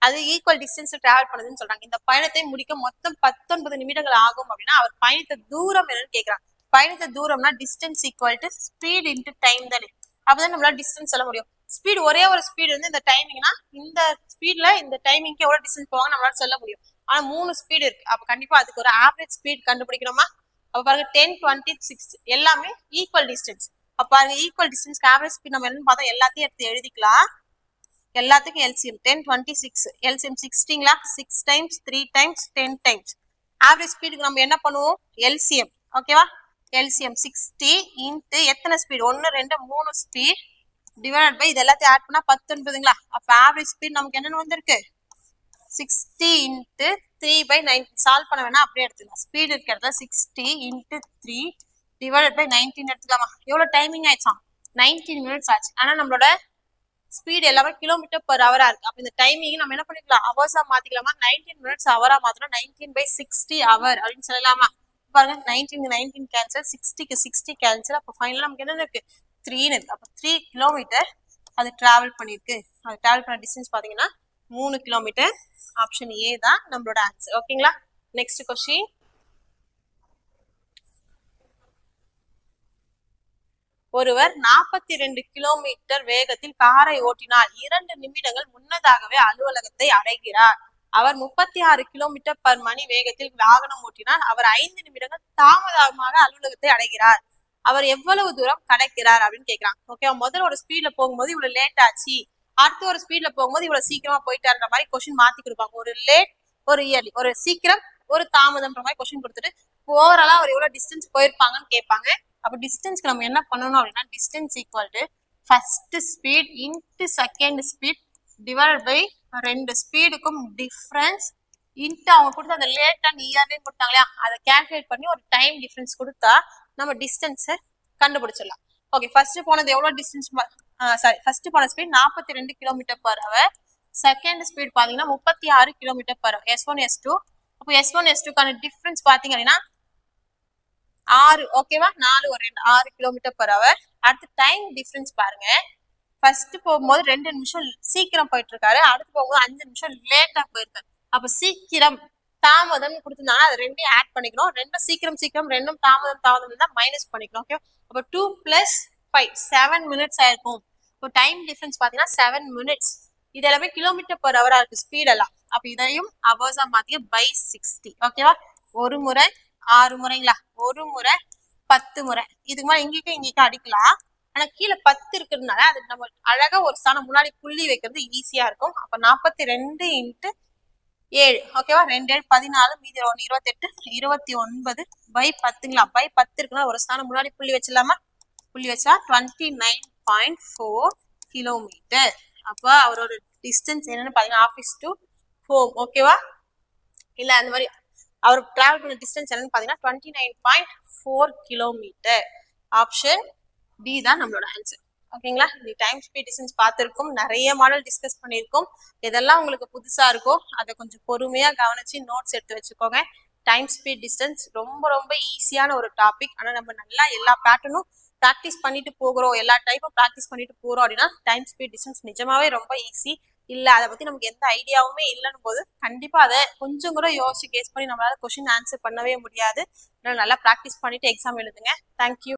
Speaker 1: அது ஈக்குவல் டிஸ்டன்ஸ் டிராவல் பண்ணுதுன்னு சொல்றாங்க. இந்த பயணத்தை முடிக்க மொத்தம் 19 நிமிடங்கள் ஆகும் அப்படின்னா அவர் பயணித்த தூரம் என்னன்னு கேட்கறாங்க. பயணித்த தூரம்னா distance equal to speed into time தானே. அப்பதான் நம்மளால டிஸ்டன்ஸ் சொல்ல முடியும். ஸ்பீட் ஒரே ஒரு ஸ்பீட் வந்து இந்த டைமிங்னா இந்த ஸ்பீட்ல இந்த டைமிங்க்கு எவ்வளவு டிஸ்டன்ஸ் போவாங்க நம்மளால சொல்ல முடியும். ஆனா 3 ஸ்பீட் இருக்கு. அப்ப கண்டிப்பா அதுக்கு ஒரு ஆவரேஜ் ஸ்பீட் கண்டுபிடிக்கணுமா. அப்ப பாருங்க 10, 20, 6 எல்லாமே ஈக்குவல் டிஸ்டன்ஸ். அப்ப பாருங்க ஈக்குவல் டிஸ்டன்ஸ்க்கு ஆவரேஜ் ஸ்பீட் நம்ம என்னன்னு பார்த்தா எல்லாத்தையும் எடுத்து எழுதிக்கலாம். எல்லாத்துக்கும் எல்சிஎம் 10, 20, 6 எல்சிஎம் 60ங்களா. 6 டைம்ஸ் 3 டைம்ஸ் 10 டைம்ஸ். ஆவரேஜ் ஸ்பீடுக்கு நம்ம என்ன பண்ணுவோம், எல்சிஎம். ஓகேவா, எல்சிஎம் 60 இன்ட்டு எத்தனை ஸ்பீட், 1, 2, 3 ஸ்பீட் டிவைட் பை இது எல்லாத்தையும் ஆட் பண்ணா 19ங்களா. அப்ப ஆவரேஜ் ஸ்பீட் நமக்கு என்னன்னு வந்திருக்கு 60 இன்ட்டு 3/19. சால்வ் பண்ண வேணா அப்படியே எடுத்துக்கலாம். ஸ்பீட் இருக்க இடத்துல 60 இன்ட்டு 3 டிவைட் பை 19 எடுத்துக்கலாமா. எவ்வளவு டைமிங் ஆயிடுச்சா, 19 மினிட்ஸ் ஆச்சு. ஆனா நம்மளோட ஸ்பீட் எல்லாமே கிலோமீட்டர் பர் ஹவரா இருக்கு. அப்ப இந்த டைமிங் நம்ம என்ன பண்ணிக்கலாம், ஹவர்ஸா மாத்திக்கலாமா. 19 மினிட்ஸ் ஹவரா மாத்திரம் 19/60 ஹவர் அப்படின்னு சொல்லலாமா. பாருங்க 19 19 கேன்சல், 60க்கு 60 கேன்சல். அப்ப ஃபைனலா நமக்கு என்ன இருக்கு 3 இருக்கு. அப்ப 3 கிலோமீட்டர் அது டிராவல் பண்ணிருக்கு. அது டிராவல் பண்ண டிஸ்டன்ஸ் பாத்தீங்கன்னா 3 கிலோமீட்டர். ஆப்ஷன் ஏ தான் நம்மளோட ஆன்சர். ஓகேங்களா, நெக்ஸ்ட் கொஸ்டின். ஒருவர் 42 கிலோமீட்டர் வேகத்தில் காரை ஓட்டினால் 2 நிமிடங்கள் முன்னதாகவே அலுவலகத்தை அடைகிறார். அவர் 36 கிலோமீட்டர் பர் மணி வேகத்தில் வாகனம் ஓட்டினால் அவர் 5 நிமிடங்கள் தாமதமாக அலுவலகத்தை அடைகிறார். அவர் எவ்வளவு தூரம் கடக்கிறார் அப்படின்னு கேட்கிறான். ஓகே, முதல்ல ஒரு ஸ்பீட்ல போகும்போது இவ்வளவு லேட் ஆச்சு, அடுத்து ஒரு ஸ்பீட்ல போகும்போது இவ்வளவு சீக்கிரமா போயிட்டாருன்ற மாதிரி கொஸ்டின் மாத்தி கொடுப்பாங்க. ஒரு லேட், ஒரு இயர்லி, ஒரு சீக்கிரம், ஒரு தாமதம்ன்ற மாதிரி கொஸ்டின் கொடுத்துட்டு ஓவராலா அவர் எவ்வளவு டிஸ்டன்ஸ் போயிருப்பாங்கன்னு கேட்பாங்க. அப்ப டிஸ்டன்ஸ்க்கு நம்ம என்ன பண்ணணும் அப்படின்னா, distance equal to first speed into second speed divide by 2 ஸ்பீடுக்கும் டிஃபரன்ஸ் இன்ட்டு அவங்க கொடுத்து அந்த லேட் அண்ட் இயர்லின்னு கொடுத்தாங்க இல்லையா, அதை கேல்குலேட் பண்ணி ஒரு டைம் டிஃபரன்ஸ் கொடுத்தா நம்ம டிஸ்டன்ஸை கண்டுபிடிச்சிடலாம். ஓகே, ஃபர்ஸ்ட் போனது எவ்வளவு டிஸ்டன்ஸ், ஃபர்ஸ்ட் போன speed 42 kilometre per hour, second speed பாத்தீங்கன்னா 36 kilometre per hour, S1 S2. அப்போ S1 S2க்கான டிஃபரன்ஸ் பாத்தீங்க அப்படின்னா 6. ஓகேவா, 4 ஒரு 2 6 கிலோமீட்டர் பர் ஹவர். அடுத்து டைம் டிஃபரன்ஸ் பாருங்க, ஃபர்ஸ்ட் போகும்போது 2 நிமிஷம் சீக்கிரம் போயிட்டு இருக்காரு, அடுத்து போகும்போது 5 நிமிஷம் லேட்டா போயிருக்காரு. அப்ப சீக்கிரம் தாமதம் கொடுத்துருந்தாங்கன்னா அது ரெண்டையும் ஆட் பண்ணிக்கணும், ரெண்டும் சீக்கிரம் சீக்கிரம், ரெண்டும் தாமதம் தாமதம் தான் மைனஸ் பண்ணிக்கணும். ஓகே, அப்போ 2 + 5 7 மினிட்ஸ் ஆயிருக்கும். இப்போ டைம் டிஃபரன்ஸ் பாத்தீங்கன்னா 7 மினிட்ஸ். இது எல்லாமே கிலோமீட்டர் பர் ஹவரா இருக்கு ஸ்பீட் எல்லாம். அப்ப இதையும் ஹவர்ஸா மாத்திக்க by 60. ஓகேவா, ஒரு முறை 6 முறைங்களா, ஒரு முறை 10 முறை. இதுக்கு மேல இங்கேயும் அடிக்கலாம், ஆனா கீழே 10 இருக்கிறதுனால அது நம்ம அழகா ஒரு ஸ்தானம் முன்னாடி புள்ளி வைக்கிறது ஈஸியா இருக்கும். அப்ப 42 × 7. ஓகேவா, 2 7 14, மீதி 1 28 29 by 10ங்களா, by 10 இருக்குன்னா ஒரு ஸ்தானம் முன்னாடி புள்ளி வச்சிடலாமா, புள்ளி வச்சா 29.4 கிலோமீட்டர். அப்ப அவரோட டிஸ்டன்ஸ் என்னன்னு பாத்தீங்கன்னா ஆஃபீஸ் டு ஹோம். ஓகேவா, இல்ல அந்த மாதிரி அவர் டிராவல் பண்ண டிஸ்டன்ஸ் என்னன்னு பாத்தீங்கன்னா 29.4 கிலோமீட்டர். ஆப்ஷன் டி தான் நம்மளோட ஆன்சர். ஓகேங்களா, இந்த டைம் ஸ்பீட் டிஸ்டன்ஸ் பார்த்துருக்கோம், நிறைய மாடல் டிஸ்கஸ் பண்ணியிருக்கோம். இதெல்லாம் உங்களுக்கு புதுசா இருக்கும், அதை கொஞ்சம் பொறுமையா கவனிச்சு நோட்ஸ் எடுத்து வச்சுக்கோங்க. டைம் ஸ்பீட் டிஸ்டன்ஸ் ரொம்ப ரொம்ப ஈஸியான ஒரு டாபிக். ஆனா நம்ம நல்லா எல்லா பேட்டர்னும் ப்ராக்டிஸ் பண்ணிட்டு போகிறோம், எல்லா டைப்பும் ப்ராக்டிஸ் பண்ணிட்டு போறோம் அப்படின்னா டைம் ஸ்பீட் டிஸ்டன்ஸ் நிஜமாவே ரொம்ப ஈஸி. இல்ல அதை பத்தி நமக்கு எந்த ஐடியாவுமே இல்லைன்னு போது கண்டிப்பா அதை கொஞ்சம் கூட யோசிச்சு கேஸ் பண்ணி நம்மளால கொஸ்டின் ஆன்சர் பண்ணவே முடியாது. அதனால நல்லா ப்ராக்டிஸ் பண்ணிட்டு எக்ஸாம் எழுதுங்க. தேங்க்யூ.